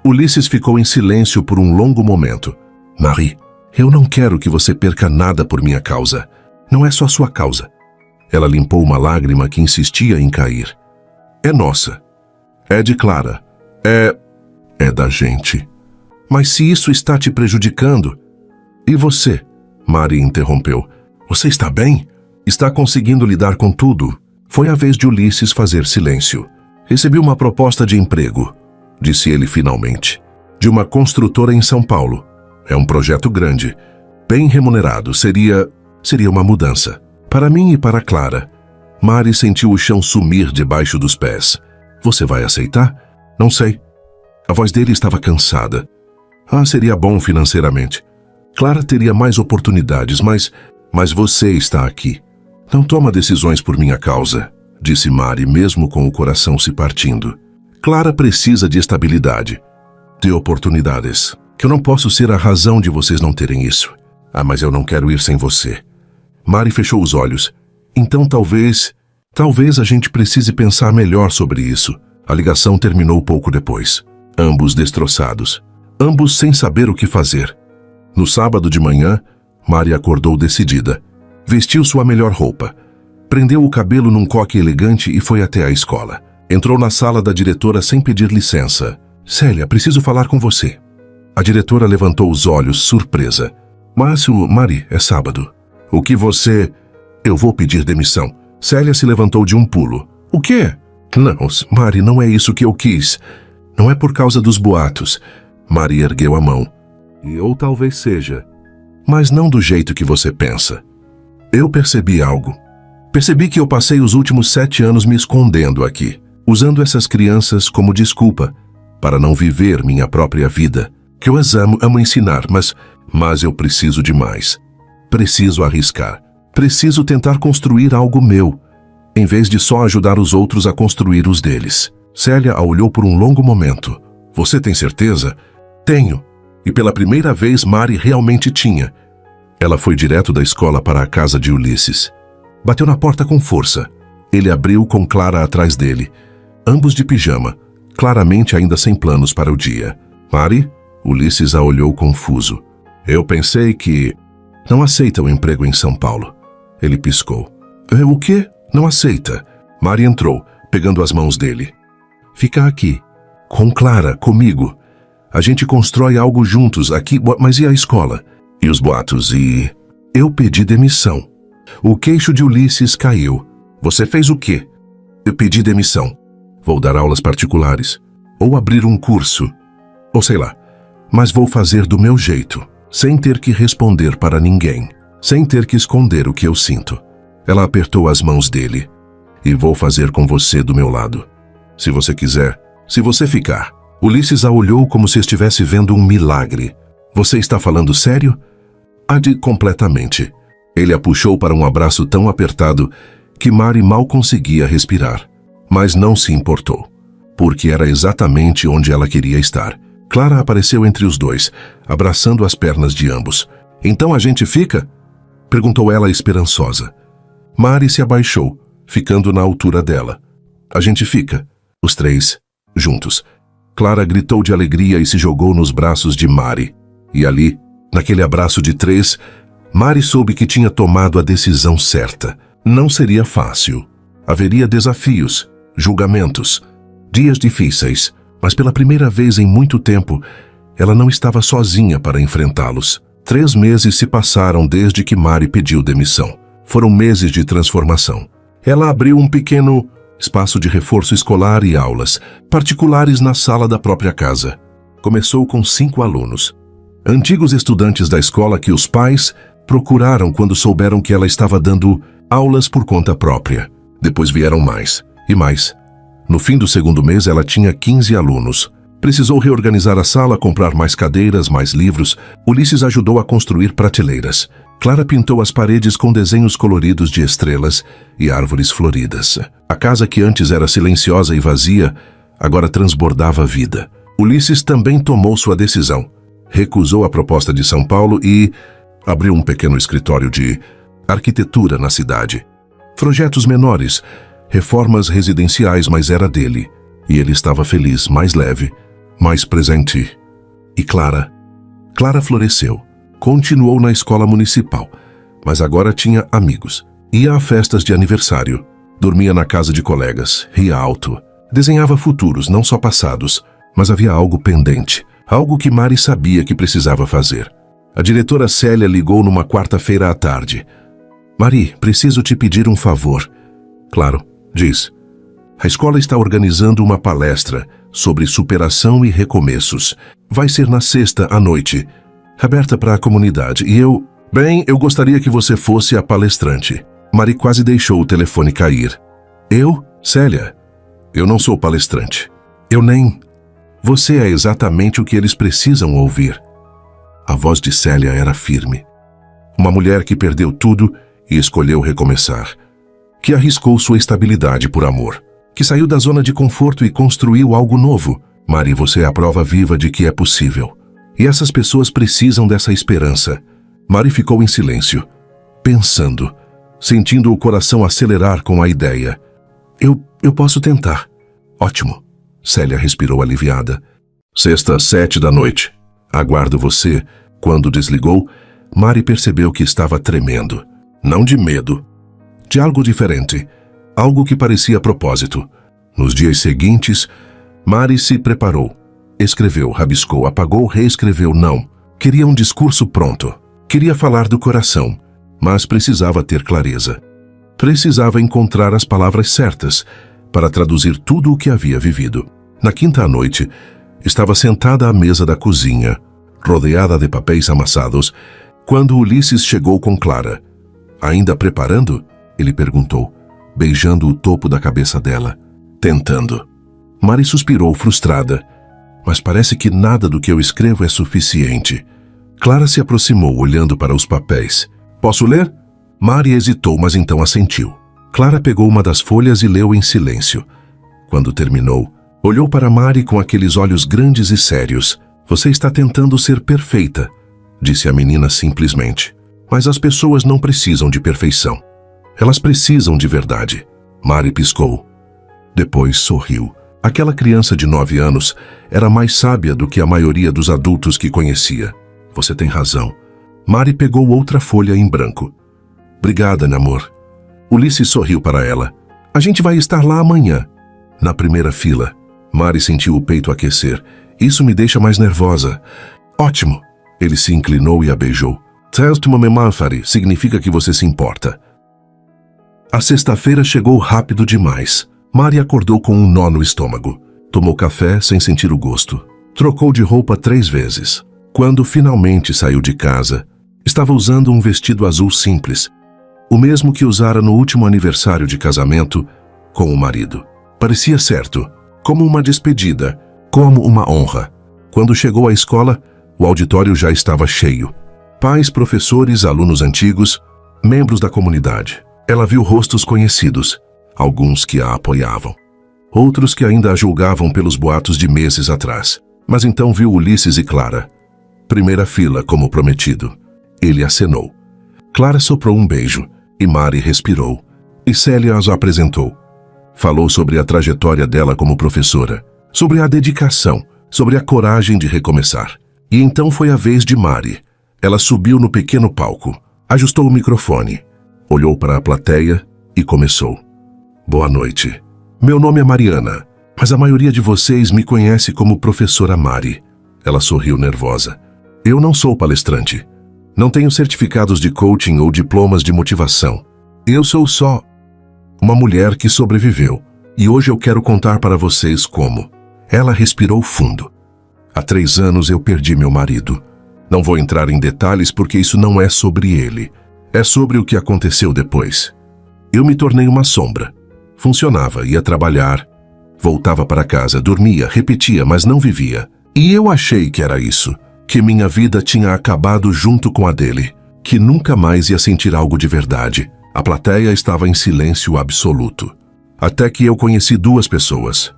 Ulisses ficou em silêncio por um longo momento. Marie, eu não quero que você perca nada por minha causa. Não é só sua causa. Ela limpou uma lágrima que insistia em cair. É nossa. É de Clara. É da gente. Mas se isso está te prejudicando... E você? Mari interrompeu. Você está bem? Está conseguindo lidar com tudo? Foi a vez de Ulisses fazer silêncio. Recebi uma proposta de emprego, disse ele finalmente, de uma construtora em São Paulo. É um projeto grande, bem remunerado. Seria uma mudança. Para mim e para Clara. Mari sentiu o chão sumir debaixo dos pés. Você vai aceitar? Não sei. A voz dele estava cansada. Seria bom financeiramente. Clara teria mais oportunidades, mas você está aqui. Não toma decisões por minha causa, disse Mari, mesmo com o coração se partindo. Clara precisa de estabilidade, de oportunidades. Que eu não posso ser a razão de vocês não terem isso. Mas eu não quero ir sem você. Mari fechou os olhos. Então talvez a gente precise pensar melhor sobre isso. A ligação terminou pouco depois. Ambos destroçados. Ambos sem saber o que fazer. No sábado de manhã, Mari acordou decidida. Vestiu sua melhor roupa. Prendeu o cabelo num coque elegante e foi até a escola. Entrou na sala da diretora sem pedir licença. Célia, preciso falar com você. A diretora levantou os olhos, surpresa. Mari, é sábado. O que você... Eu vou pedir demissão. Célia se levantou de um pulo. O quê? Não, Mari, não é isso que eu quis. Não é por causa dos boatos. Mari ergueu a mão. Ou talvez seja. Mas não do jeito que você pensa. Eu percebi algo. Percebi que eu passei os últimos 7 anos me escondendo aqui, usando essas crianças como desculpa para não viver minha própria vida. Que eu as amo ensinar, mas eu preciso de mais. Preciso arriscar. Preciso tentar construir algo meu, em vez de só ajudar os outros a construir os deles. Célia a olhou por um longo momento. Você tem certeza? Tenho. E pela primeira vez Mari realmente tinha. Ela foi direto da escola para a casa de Ulisses. Bateu na porta com força. Ele abriu com Clara atrás dele. Ambos de pijama, claramente ainda sem planos para o dia. Mari? Ulisses a olhou confuso. Eu pensei que... Não aceita o emprego em São Paulo. Ele piscou. O quê? Não aceita. Mari entrou, pegando as mãos dele. Fica aqui. Com Clara, comigo. A gente constrói algo juntos aqui, mas e a escola? E os boatos? E... Eu pedi demissão. O queixo de Ulisses caiu. Você fez o quê? Eu pedi demissão. Vou dar aulas particulares. Ou abrir um curso. Ou sei lá. Mas vou fazer do meu jeito, sem ter que responder para ninguém, sem ter que esconder o que eu sinto. Ela apertou as mãos dele. E vou fazer com você do meu lado. Se você quiser, se você ficar. Ulisses a olhou como se estivesse vendo um milagre. Você está falando sério? Completamente. Ele a puxou para um abraço tão apertado que Mari mal conseguia respirar. Mas não se importou, porque era exatamente onde ela queria estar. Clara apareceu entre os dois, abraçando as pernas de ambos. Então a gente fica? Perguntou ela esperançosa. Mari se abaixou, ficando na altura dela. A gente fica, os três, juntos. Clara gritou de alegria e se jogou nos braços de Mari. E ali, naquele abraço de três, Mari soube que tinha tomado a decisão certa. Não seria fácil. Haveria desafios, julgamentos, dias difíceis, mas pela primeira vez em muito tempo, ela não estava sozinha para enfrentá-los. 3 meses se passaram desde que Mari pediu demissão. Foram meses de transformação. Ela abriu um pequeno espaço de reforço escolar e aulas particulares na sala da própria casa. Começou com 5 alunos. Antigos estudantes da escola que os pais procuraram quando souberam que ela estava dando aulas por conta própria. Depois vieram mais e mais. No fim do 2º mês, ela tinha 15 alunos. Precisou reorganizar a sala, comprar mais cadeiras, mais livros. Ulisses ajudou a construir prateleiras. Clara pintou as paredes com desenhos coloridos de estrelas e árvores floridas. A casa, que antes era silenciosa e vazia, agora transbordava vida. Ulisses também tomou sua decisão. Recusou a proposta de São Paulo e abriu um pequeno escritório de arquitetura na cidade. Projetos menores, reformas residenciais, mas era dele. E ele estava feliz, mais leve, mais presente. E Clara floresceu. Continuou na escola municipal, mas agora tinha amigos. Ia a festas de aniversário. Dormia na casa de colegas, ria alto. Desenhava futuros, não só passados. Mas havia algo pendente. Algo que Mari sabia que precisava fazer. A diretora Célia ligou numa quarta-feira à tarde. Mari, preciso te pedir um favor. Claro, diz. A escola está organizando uma palestra sobre superação e recomeços. Vai ser na sexta à noite, aberta para a comunidade. E eu gostaria que você fosse a palestrante. Mari quase deixou o telefone cair. Eu? Célia? Eu não sou palestrante. Eu nem... Você é exatamente o que eles precisam ouvir. A voz de Célia era firme. Uma mulher que perdeu tudo e escolheu recomeçar. Que arriscou sua estabilidade por amor. Que saiu da zona de conforto e construiu algo novo. Mari, você é a prova viva de que é possível. E essas pessoas precisam dessa esperança. Mari ficou em silêncio, pensando, sentindo o coração acelerar com a ideia. Eu posso tentar. Ótimo. Célia respirou aliviada. Sexta, 7 da noite. Aguardo você. Quando desligou, Mari percebeu que estava tremendo. Não de medo. De algo diferente. Algo que parecia a propósito. Nos dias seguintes, Mari se preparou. Escreveu, rabiscou, apagou, reescreveu. Não. Queria um discurso pronto. Queria falar do coração, mas precisava ter clareza. Precisava encontrar as palavras certas para traduzir tudo o que havia vivido. Na quinta à noite, estava sentada à mesa da cozinha, rodeada de papéis amassados, quando Ulisses chegou com Clara. Ainda preparando? Ele perguntou, beijando o topo da cabeça dela. Tentando. Mari suspirou, frustrada. Mas parece que nada do que eu escrevo é suficiente. Clara se aproximou, olhando para os papéis. Posso ler? Mari hesitou, mas então assentiu. Clara pegou uma das folhas e leu em silêncio. Quando terminou, olhou para Mari com aqueles olhos grandes e sérios. Você está tentando ser perfeita, disse a menina simplesmente. Mas as pessoas não precisam de perfeição. Elas precisam de verdade. Mari piscou. Depois sorriu. Aquela criança de 9 anos era mais sábia do que a maioria dos adultos que conhecia. Você tem razão. Mari pegou outra folha em branco. Obrigada, meu amor. Ulisses sorriu para ela. A gente vai estar lá amanhã. Na primeira fila. Mari sentiu o peito aquecer. Isso me deixa mais nervosa. Ótimo. Ele se inclinou e a beijou. Significa que você se importa. A sexta-feira chegou rápido demais. Mari acordou com um nó no estômago. Tomou café sem sentir o gosto. Trocou de roupa 3 vezes. Quando finalmente saiu de casa, estava usando um vestido azul simples, o mesmo que usara no último aniversário de casamento com o marido. Parecia certo, como uma despedida, como uma honra. Quando chegou à escola, o auditório já estava cheio. Pais, professores, alunos antigos, membros da comunidade. Ela viu rostos conhecidos, alguns que a apoiavam, outros que ainda a julgavam pelos boatos de meses atrás. Mas então viu Ulisses e Clara. Primeira fila, como prometido. Ele acenou. Clara soprou um beijo, e Mari respirou. E Célia as apresentou. Falou sobre a trajetória dela como professora, sobre a dedicação, sobre a coragem de recomeçar. E então foi a vez de Mari. Ela subiu no pequeno palco, ajustou o microfone, olhou para a plateia e começou. Boa noite. Meu nome é Mariana, mas a maioria de vocês me conhece como Professora Mari. Ela sorriu nervosa. Eu não sou palestrante. Não tenho certificados de coaching ou diplomas de motivação. Eu sou só uma mulher que sobreviveu. E hoje eu quero contar para vocês como. Ela respirou fundo. Há 3 anos eu perdi meu marido. Não vou entrar em detalhes porque isso não é sobre ele. É sobre o que aconteceu depois. Eu me tornei uma sombra. Funcionava, ia trabalhar, voltava para casa, dormia, repetia, mas não vivia. E eu achei que era isso. Que minha vida tinha acabado junto com a dele, que nunca mais ia sentir algo de verdade. A plateia estava em silêncio absoluto. Até que eu conheci 2 pessoas.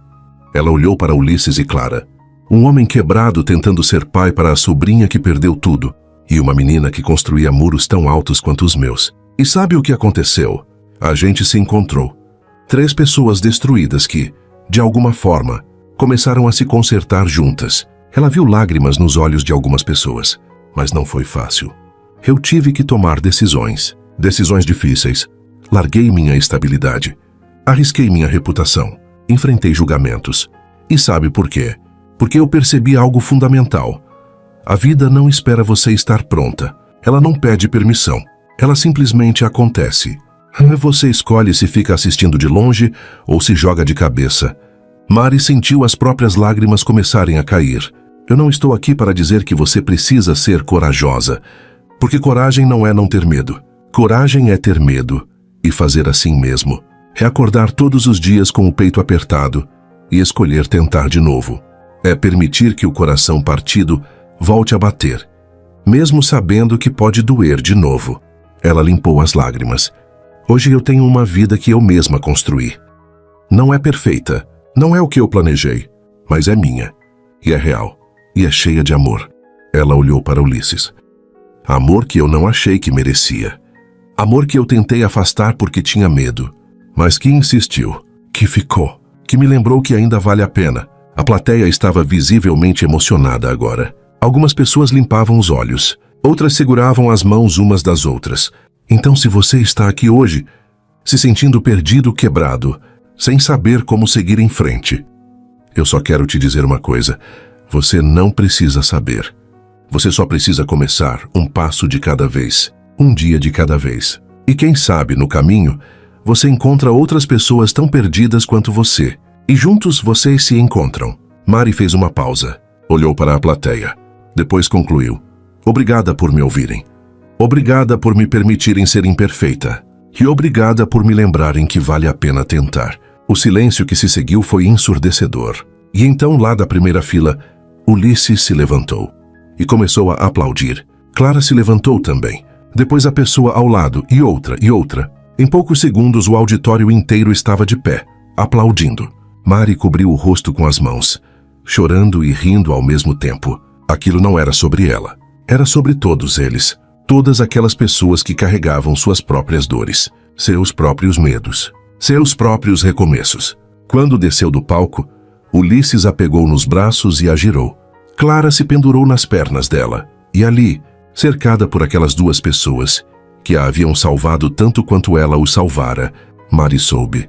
Ela olhou para Ulisses e Clara. Um homem quebrado tentando ser pai para a sobrinha que perdeu tudo, e uma menina que construía muros tão altos quanto os meus. E sabe o que aconteceu? A gente se encontrou. 3 pessoas destruídas que, de alguma forma, começaram a se consertar juntas. Ela viu lágrimas nos olhos de algumas pessoas, mas não foi fácil. Eu tive que tomar decisões difíceis. Larguei minha estabilidade, arrisquei minha reputação, enfrentei julgamentos. E sabe por quê? Porque eu percebi algo fundamental. A vida não espera você estar pronta. Ela não pede permissão. Ela simplesmente acontece. Você escolhe se fica assistindo de longe ou se joga de cabeça. Mari sentiu as próprias lágrimas começarem a cair. Eu não estou aqui para dizer que você precisa ser corajosa, porque coragem não é não ter medo. Coragem é ter medo e fazer assim mesmo. É acordar todos os dias com o peito apertado e escolher tentar de novo. É permitir que o coração partido volte a bater, mesmo sabendo que pode doer de novo. Ela limpou as lágrimas. Hoje eu tenho uma vida que eu mesma construí. Não é perfeita, não é o que eu planejei, mas é minha, e é real, e é cheia de amor. Ela olhou para Ulisses. Amor que eu não achei que merecia. Amor que eu tentei afastar porque tinha medo, mas que insistiu, que ficou, que me lembrou que ainda vale a pena. A plateia estava visivelmente emocionada agora. Algumas pessoas limpavam os olhos, outras seguravam as mãos umas das outras. Então, se você está aqui hoje, se sentindo perdido, quebrado, sem saber como seguir em frente, eu só quero te dizer uma coisa. Você não precisa saber. Você só precisa começar um passo de cada vez, um dia de cada vez. E quem sabe, no caminho, você encontra outras pessoas tão perdidas quanto você. E juntos vocês se encontram. Mari fez uma pausa, olhou para a plateia. Depois concluiu. Obrigada por me ouvirem. Obrigada por me permitirem ser imperfeita. E obrigada por me lembrarem que vale a pena tentar. O silêncio que se seguiu foi ensurdecedor. E então, lá da primeira fila, Ulisses se levantou e começou a aplaudir. Clara se levantou também. Depois a pessoa ao lado, e outra, e outra. Em poucos segundos, o auditório inteiro estava de pé, aplaudindo. Mari cobriu o rosto com as mãos, chorando e rindo ao mesmo tempo. Aquilo não era sobre ela. Era sobre todos eles. Todas aquelas pessoas que carregavam suas próprias dores, seus próprios medos, seus próprios recomeços. Quando desceu do palco, Ulisses a pegou nos braços e a girou. Clara se pendurou nas pernas dela. E ali, cercada por aquelas 2 pessoas, que a haviam salvado tanto quanto ela o salvara, Mari soube.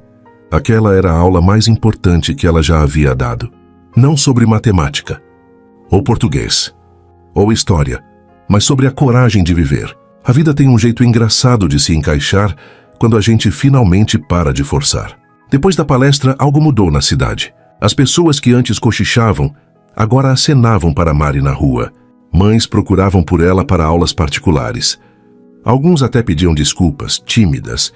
Aquela era a aula mais importante que ela já havia dado. Não sobre matemática, ou português, ou história, mas sobre a coragem de viver. A vida tem um jeito engraçado de se encaixar quando a gente finalmente para de forçar. Depois da palestra, algo mudou na cidade. As pessoas que antes cochichavam, agora acenavam para Mari na rua. Mães procuravam por ela para aulas particulares. Alguns até pediam desculpas, tímidas,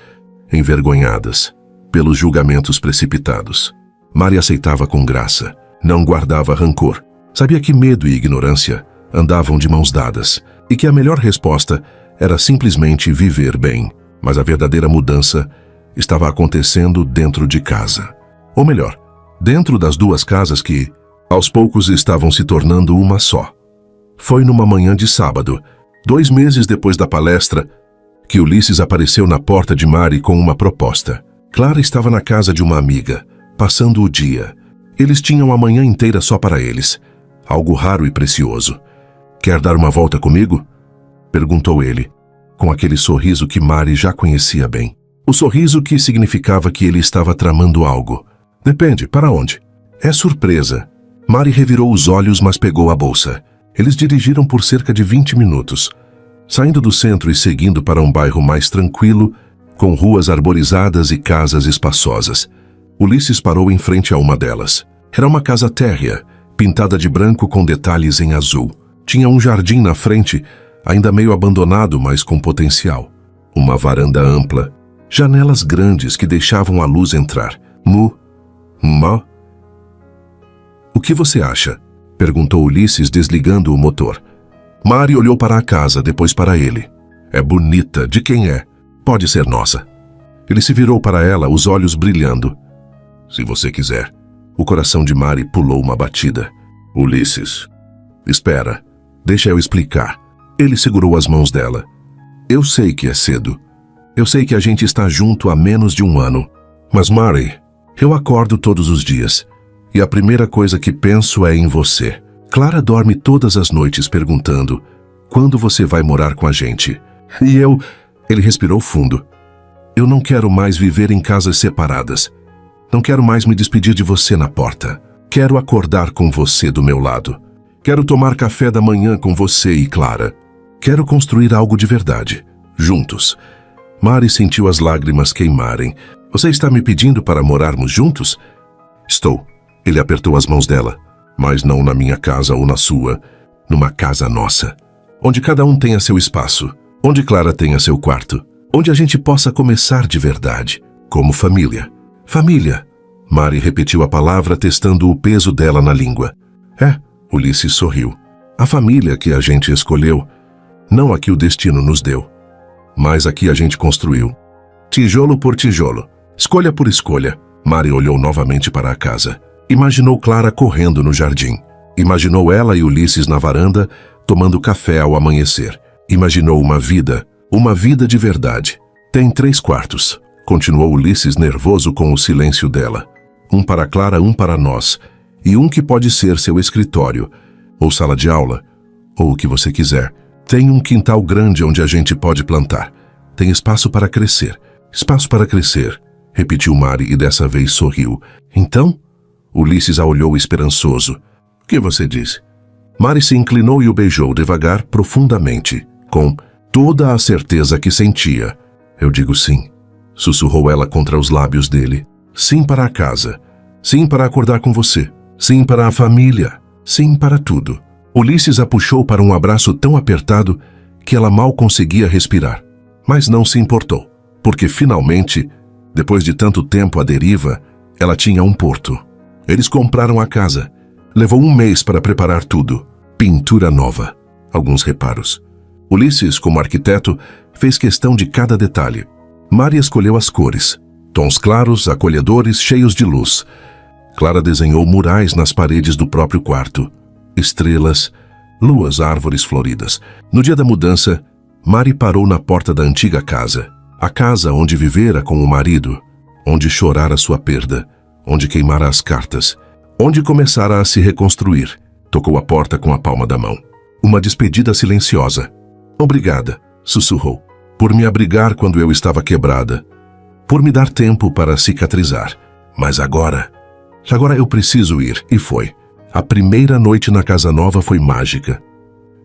envergonhadas, pelos julgamentos precipitados. Mari aceitava com graça, não guardava rancor. Sabia que medo e ignorância andavam de mãos dadas e que a melhor resposta era simplesmente viver bem. Mas a verdadeira mudança estava acontecendo dentro de casa. Ou melhor, dentro das duas casas que, aos poucos, estavam se tornando uma só. Foi numa manhã de sábado, 2 meses depois da palestra, que Ulisses apareceu na porta de Mari com uma proposta. Clara estava na casa de uma amiga, passando o dia. Eles tinham a manhã inteira só para eles, algo raro e precioso. "Quer dar uma volta comigo?" perguntou ele, com aquele sorriso que Mari já conhecia bem. O sorriso que significava que ele estava tramando algo. "Depende, para onde?" "É surpresa." Mari revirou os olhos, mas pegou a bolsa. Eles dirigiram por cerca de 20 minutos, saindo do centro e seguindo para um bairro mais tranquilo, com ruas arborizadas e casas espaçosas. Ulisses parou em frente a uma delas. Era uma casa térrea, pintada de branco com detalhes em azul. Tinha um jardim na frente, ainda meio abandonado, mas com potencial. Uma varanda ampla, janelas grandes que deixavam a luz entrar. "O que você acha?" perguntou Ulisses, desligando o motor. Mari olhou para a casa, depois para ele. "É bonita. De quem é? Pode ser nossa." Ele se virou para ela, os olhos brilhando. "Se você quiser." O coração de Mari pulou uma batida. "Ulisses, espera. Deixa eu explicar." Ele segurou as mãos dela. "Eu sei que é cedo. Eu sei que a gente está junto há menos de 1 ano. Mas, Mari, eu acordo todos os dias. E a primeira coisa que penso é em você. Clara dorme todas as noites perguntando: quando você vai morar com a gente? E eu..." Ele respirou fundo. "Eu não quero mais viver em casas separadas. Não quero mais me despedir de você na porta. Quero acordar com você do meu lado. Quero tomar café da manhã com você e Clara. Quero construir algo de verdade, juntos." Mari sentiu as lágrimas queimarem. "Você está me pedindo para morarmos juntos?" "Estou." Ele apertou as mãos dela. "Mas não na minha casa ou na sua. Numa casa nossa. Onde cada um tenha seu espaço. Onde Clara tenha seu quarto. Onde a gente possa começar de verdade. Como família." "Família." Mari repetiu a palavra, testando o peso dela na língua. "É." Ulisses sorriu. "A família que a gente escolheu. Não a que o destino nos deu. Mas a que a gente construiu. Tijolo por tijolo. Escolha por escolha." Mari olhou novamente para a casa. Imaginou Clara correndo no jardim. Imaginou ela e Ulisses na varanda, tomando café ao amanhecer. Imaginou uma vida de verdade. "Tem 3 quartos, continuou Ulisses, nervoso com o silêncio dela. "Um para Clara, um para nós, e um que pode ser seu escritório, ou sala de aula, ou o que você quiser. Tem um quintal grande onde a gente pode plantar. Tem espaço para crescer." "Espaço para crescer", repetiu Mari e dessa vez sorriu. "Então?" Ulisses a olhou esperançoso. "O que você disse?" Mari se inclinou e o beijou devagar, profundamente, com toda a certeza que sentia. "Eu digo sim", sussurrou ela contra os lábios dele. "Sim para a casa. Sim para acordar com você. Sim para a família. Sim para tudo." Ulisses a puxou para um abraço tão apertado que ela mal conseguia respirar. Mas não se importou, porque finalmente, depois de tanto tempo à deriva, ela tinha um porto. Eles compraram a casa. Levou 1 mês para preparar tudo. Pintura nova. Alguns reparos. Ulisses, como arquiteto, fez questão de cada detalhe. Mari escolheu as cores. Tons claros, acolhedores, cheios de luz. Clara desenhou murais nas paredes do próprio quarto. Estrelas, luas, árvores floridas. No dia da mudança, Mari parou na porta da antiga casa. A casa onde vivera com o marido. Onde chorara sua perda. Onde queimara as cartas. Onde começara a se reconstruir. Tocou a porta com a palma da mão. Uma despedida silenciosa. "Obrigada", sussurrou, "por me abrigar quando eu estava quebrada. Por me dar tempo para cicatrizar. Mas agora eu preciso ir." E foi. A primeira noite na casa nova foi mágica.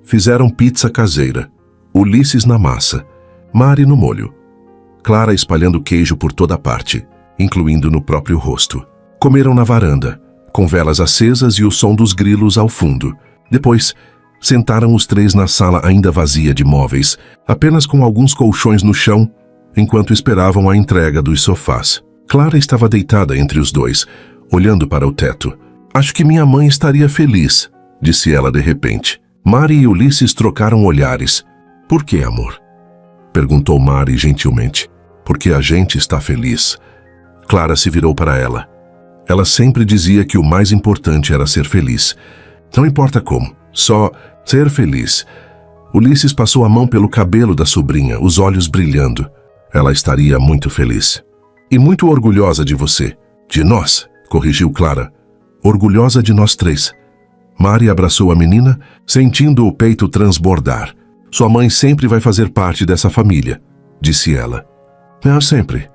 Fizeram pizza caseira. Ulisses na massa. Mari no molho. Clara espalhando queijo por toda parte. incluindo no próprio rosto. Comeram na varanda, com velas acesas e o som dos grilos ao fundo. Depois, sentaram os três na sala ainda vazia de móveis, apenas com alguns colchões no chão, enquanto esperavam a entrega dos sofás. Clara estava deitada entre os dois, olhando para o teto. Acho que minha mãe estaria feliz, disse ela de repente. Mari e Ulisses trocaram olhares. Por que, amor? Perguntou Mari gentilmente. Porque a gente está feliz. Clara se virou para ela. Ela sempre dizia que o mais importante era ser feliz. Não importa como, só ser feliz. Ulisses passou a mão pelo cabelo da sobrinha, os olhos brilhando. Ela estaria muito feliz. E muito orgulhosa de você. De nós, corrigiu Clara. Orgulhosa de nós três. Mari abraçou a menina, sentindo o peito transbordar. Sua mãe sempre vai fazer parte dessa família, disse ela. Sempre.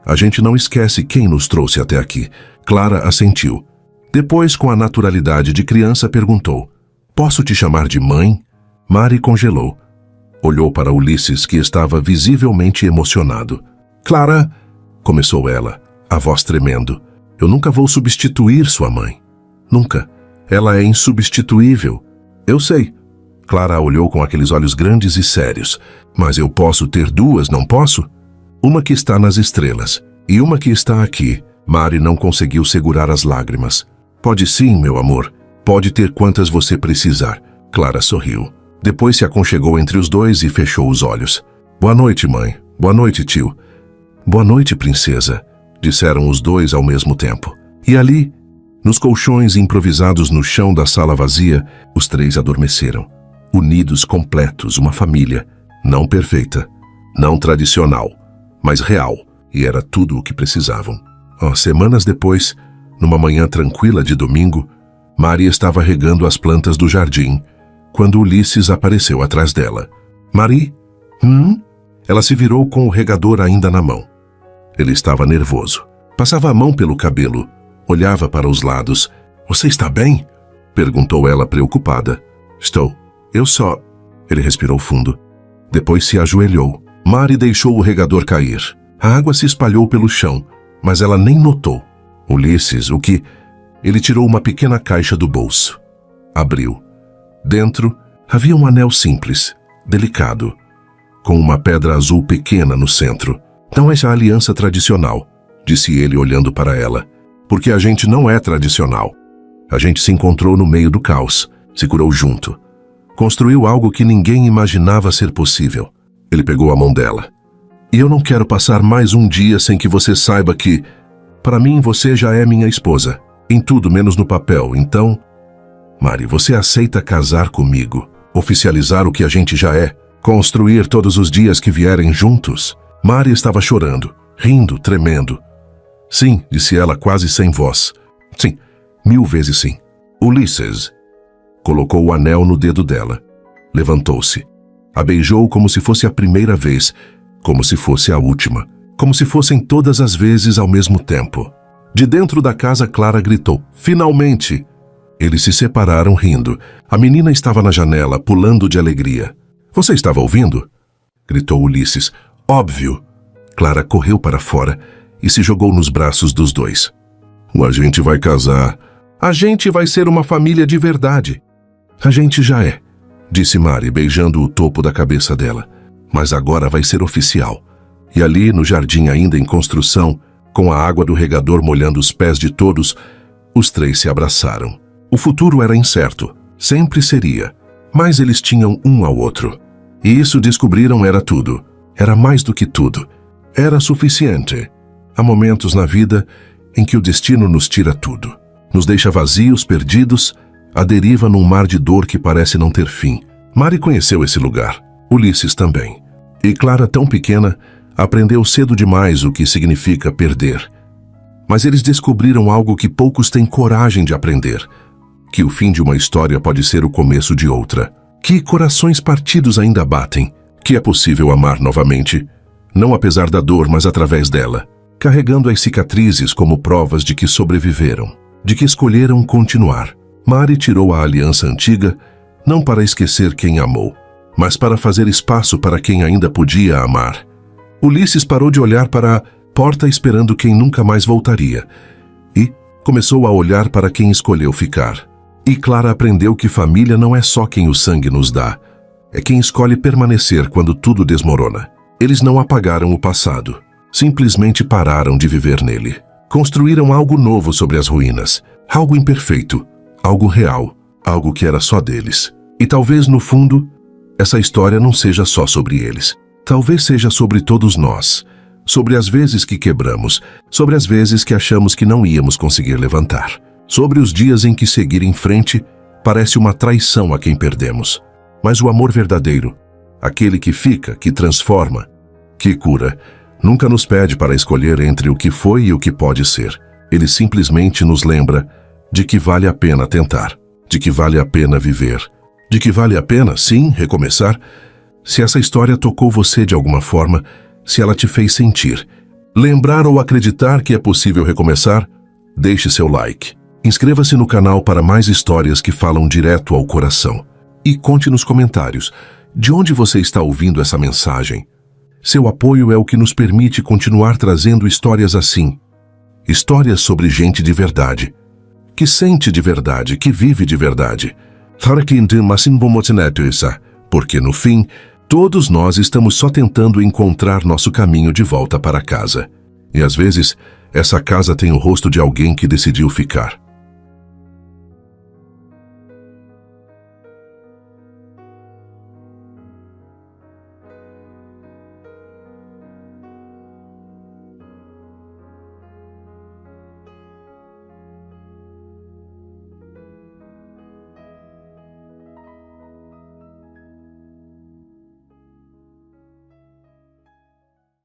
A gente não esquece quem nos trouxe até aqui. Clara assentiu. Depois, com a naturalidade de criança, perguntou. Posso te chamar de mãe? Mari congelou. Olhou para Ulisses, que estava visivelmente emocionado. Clara, começou ela, a voz tremendo. Eu nunca vou substituir sua mãe. Nunca. Ela é insubstituível. Eu sei. Clara olhou com aqueles olhos grandes e sérios. Mas eu posso ter duas, não posso? Uma que está nas estrelas e uma que está aqui. Mari não conseguiu segurar as lágrimas. Pode sim, meu amor. Pode ter quantas você precisar. Clara sorriu. Depois se aconchegou entre os dois e fechou os olhos. Boa noite, mãe. Boa noite, tio. Boa noite, princesa, disseram os dois ao mesmo tempo. E ali, nos colchões improvisados no chão da sala vazia, os três adormeceram. Unidos, completos, uma família. Não perfeita, não tradicional, mas real. E era tudo o que precisavam. Semanas depois, numa manhã tranquila de domingo, Mari estava regando as plantas do jardim, quando Ulisses apareceu atrás dela. Mari? Ela se virou com o regador ainda na mão. Ele estava nervoso. Passava a mão pelo cabelo, olhava para os lados. Você está bem? Perguntou ela preocupada. Estou. Eu só... Ele respirou fundo. Depois se ajoelhou. Mari deixou o regador cair. A água se espalhou pelo chão, mas ela nem notou. Ulisses, o que? Ele tirou uma pequena caixa do bolso. Abriu. Dentro havia um anel simples, delicado, com uma pedra azul pequena no centro. Não é a aliança tradicional, disse ele olhando para ela, porque a gente não é tradicional. A gente se encontrou no meio do caos, se curou junto. Construiu algo que ninguém imaginava ser possível. Ele pegou a mão dela. E eu não quero passar mais um dia sem que você saiba que, para mim, você já é minha esposa. Em tudo menos no papel, então... Mari, você aceita casar comigo? Oficializar o que a gente já é? Construir todos os dias que vierem juntos? Mari estava chorando, rindo, tremendo. Sim, disse ela quase sem voz. Sim, 1000 vezes sim. Ulisses. Colocou o anel no dedo dela. Levantou-se. A beijou como se fosse a primeira vez, como se fosse a última, como se fossem todas as vezes ao mesmo tempo. De dentro da casa, Clara gritou, finalmente! Eles se separaram rindo. A menina estava na janela, pulando de alegria. Você estava ouvindo? Gritou Ulisses. Óbvio. Clara correu para fora e se jogou nos braços dos dois. A gente vai casar. A gente vai ser uma família de verdade. A gente já é, disse Mari, beijando o topo da cabeça dela. Mas agora vai ser oficial. E ali, no jardim ainda em construção, com a água do regador molhando os pés de todos, os três se abraçaram. O futuro era incerto, sempre seria, mas eles tinham um ao outro. E isso descobriram era tudo, era mais do que tudo, era suficiente. Há momentos na vida em que o destino nos tira tudo, nos deixa vazios, perdidos, à deriva num mar de dor que parece não ter fim. Mari conheceu esse lugar, Ulisses também. E Clara, tão pequena, aprendeu cedo demais o que significa perder. Mas eles descobriram algo que poucos têm coragem de aprender, que o fim de uma história pode ser o começo de outra, que corações partidos ainda batem, que é possível amar novamente, não apesar da dor, mas através dela, carregando as cicatrizes como provas de que sobreviveram, de que escolheram continuar. Mari tirou a aliança antiga, não para esquecer quem amou, mas para fazer espaço para quem ainda podia amar. Ulisses parou de olhar para porta esperando quem nunca mais voltaria. E começou a olhar para quem escolheu ficar. E Clara aprendeu que família não é só quem o sangue nos dá. É quem escolhe permanecer quando tudo desmorona. Eles não apagaram o passado. Simplesmente pararam de viver nele. Construíram algo novo sobre as ruínas. Algo imperfeito. Algo real. Algo que era só deles. E talvez, no fundo, essa história não seja só sobre eles. Talvez seja sobre todos nós. Sobre as vezes que quebramos. Sobre as vezes que achamos que não íamos conseguir levantar. Sobre os dias em que seguir em frente parece uma traição a quem perdemos. Mas o amor verdadeiro, aquele que fica, que transforma, que cura, nunca nos pede para escolher entre o que foi e o que pode ser. Ele simplesmente nos lembra de que vale a pena tentar, de que vale a pena viver, de que vale a pena, sim, recomeçar. Se essa história tocou você de alguma forma, se ela te fez sentir, lembrar ou acreditar que é possível recomeçar, deixe seu like. Inscreva-se no canal para mais histórias que falam direto ao coração. E conte nos comentários de onde você está ouvindo essa mensagem. Seu apoio é o que nos permite continuar trazendo histórias assim. Histórias sobre gente de verdade, que sente de verdade, que vive de verdade. Porque no fim, todos nós estamos só tentando encontrar nosso caminho de volta para casa. E às vezes, essa casa tem o rosto de alguém que decidiu ficar.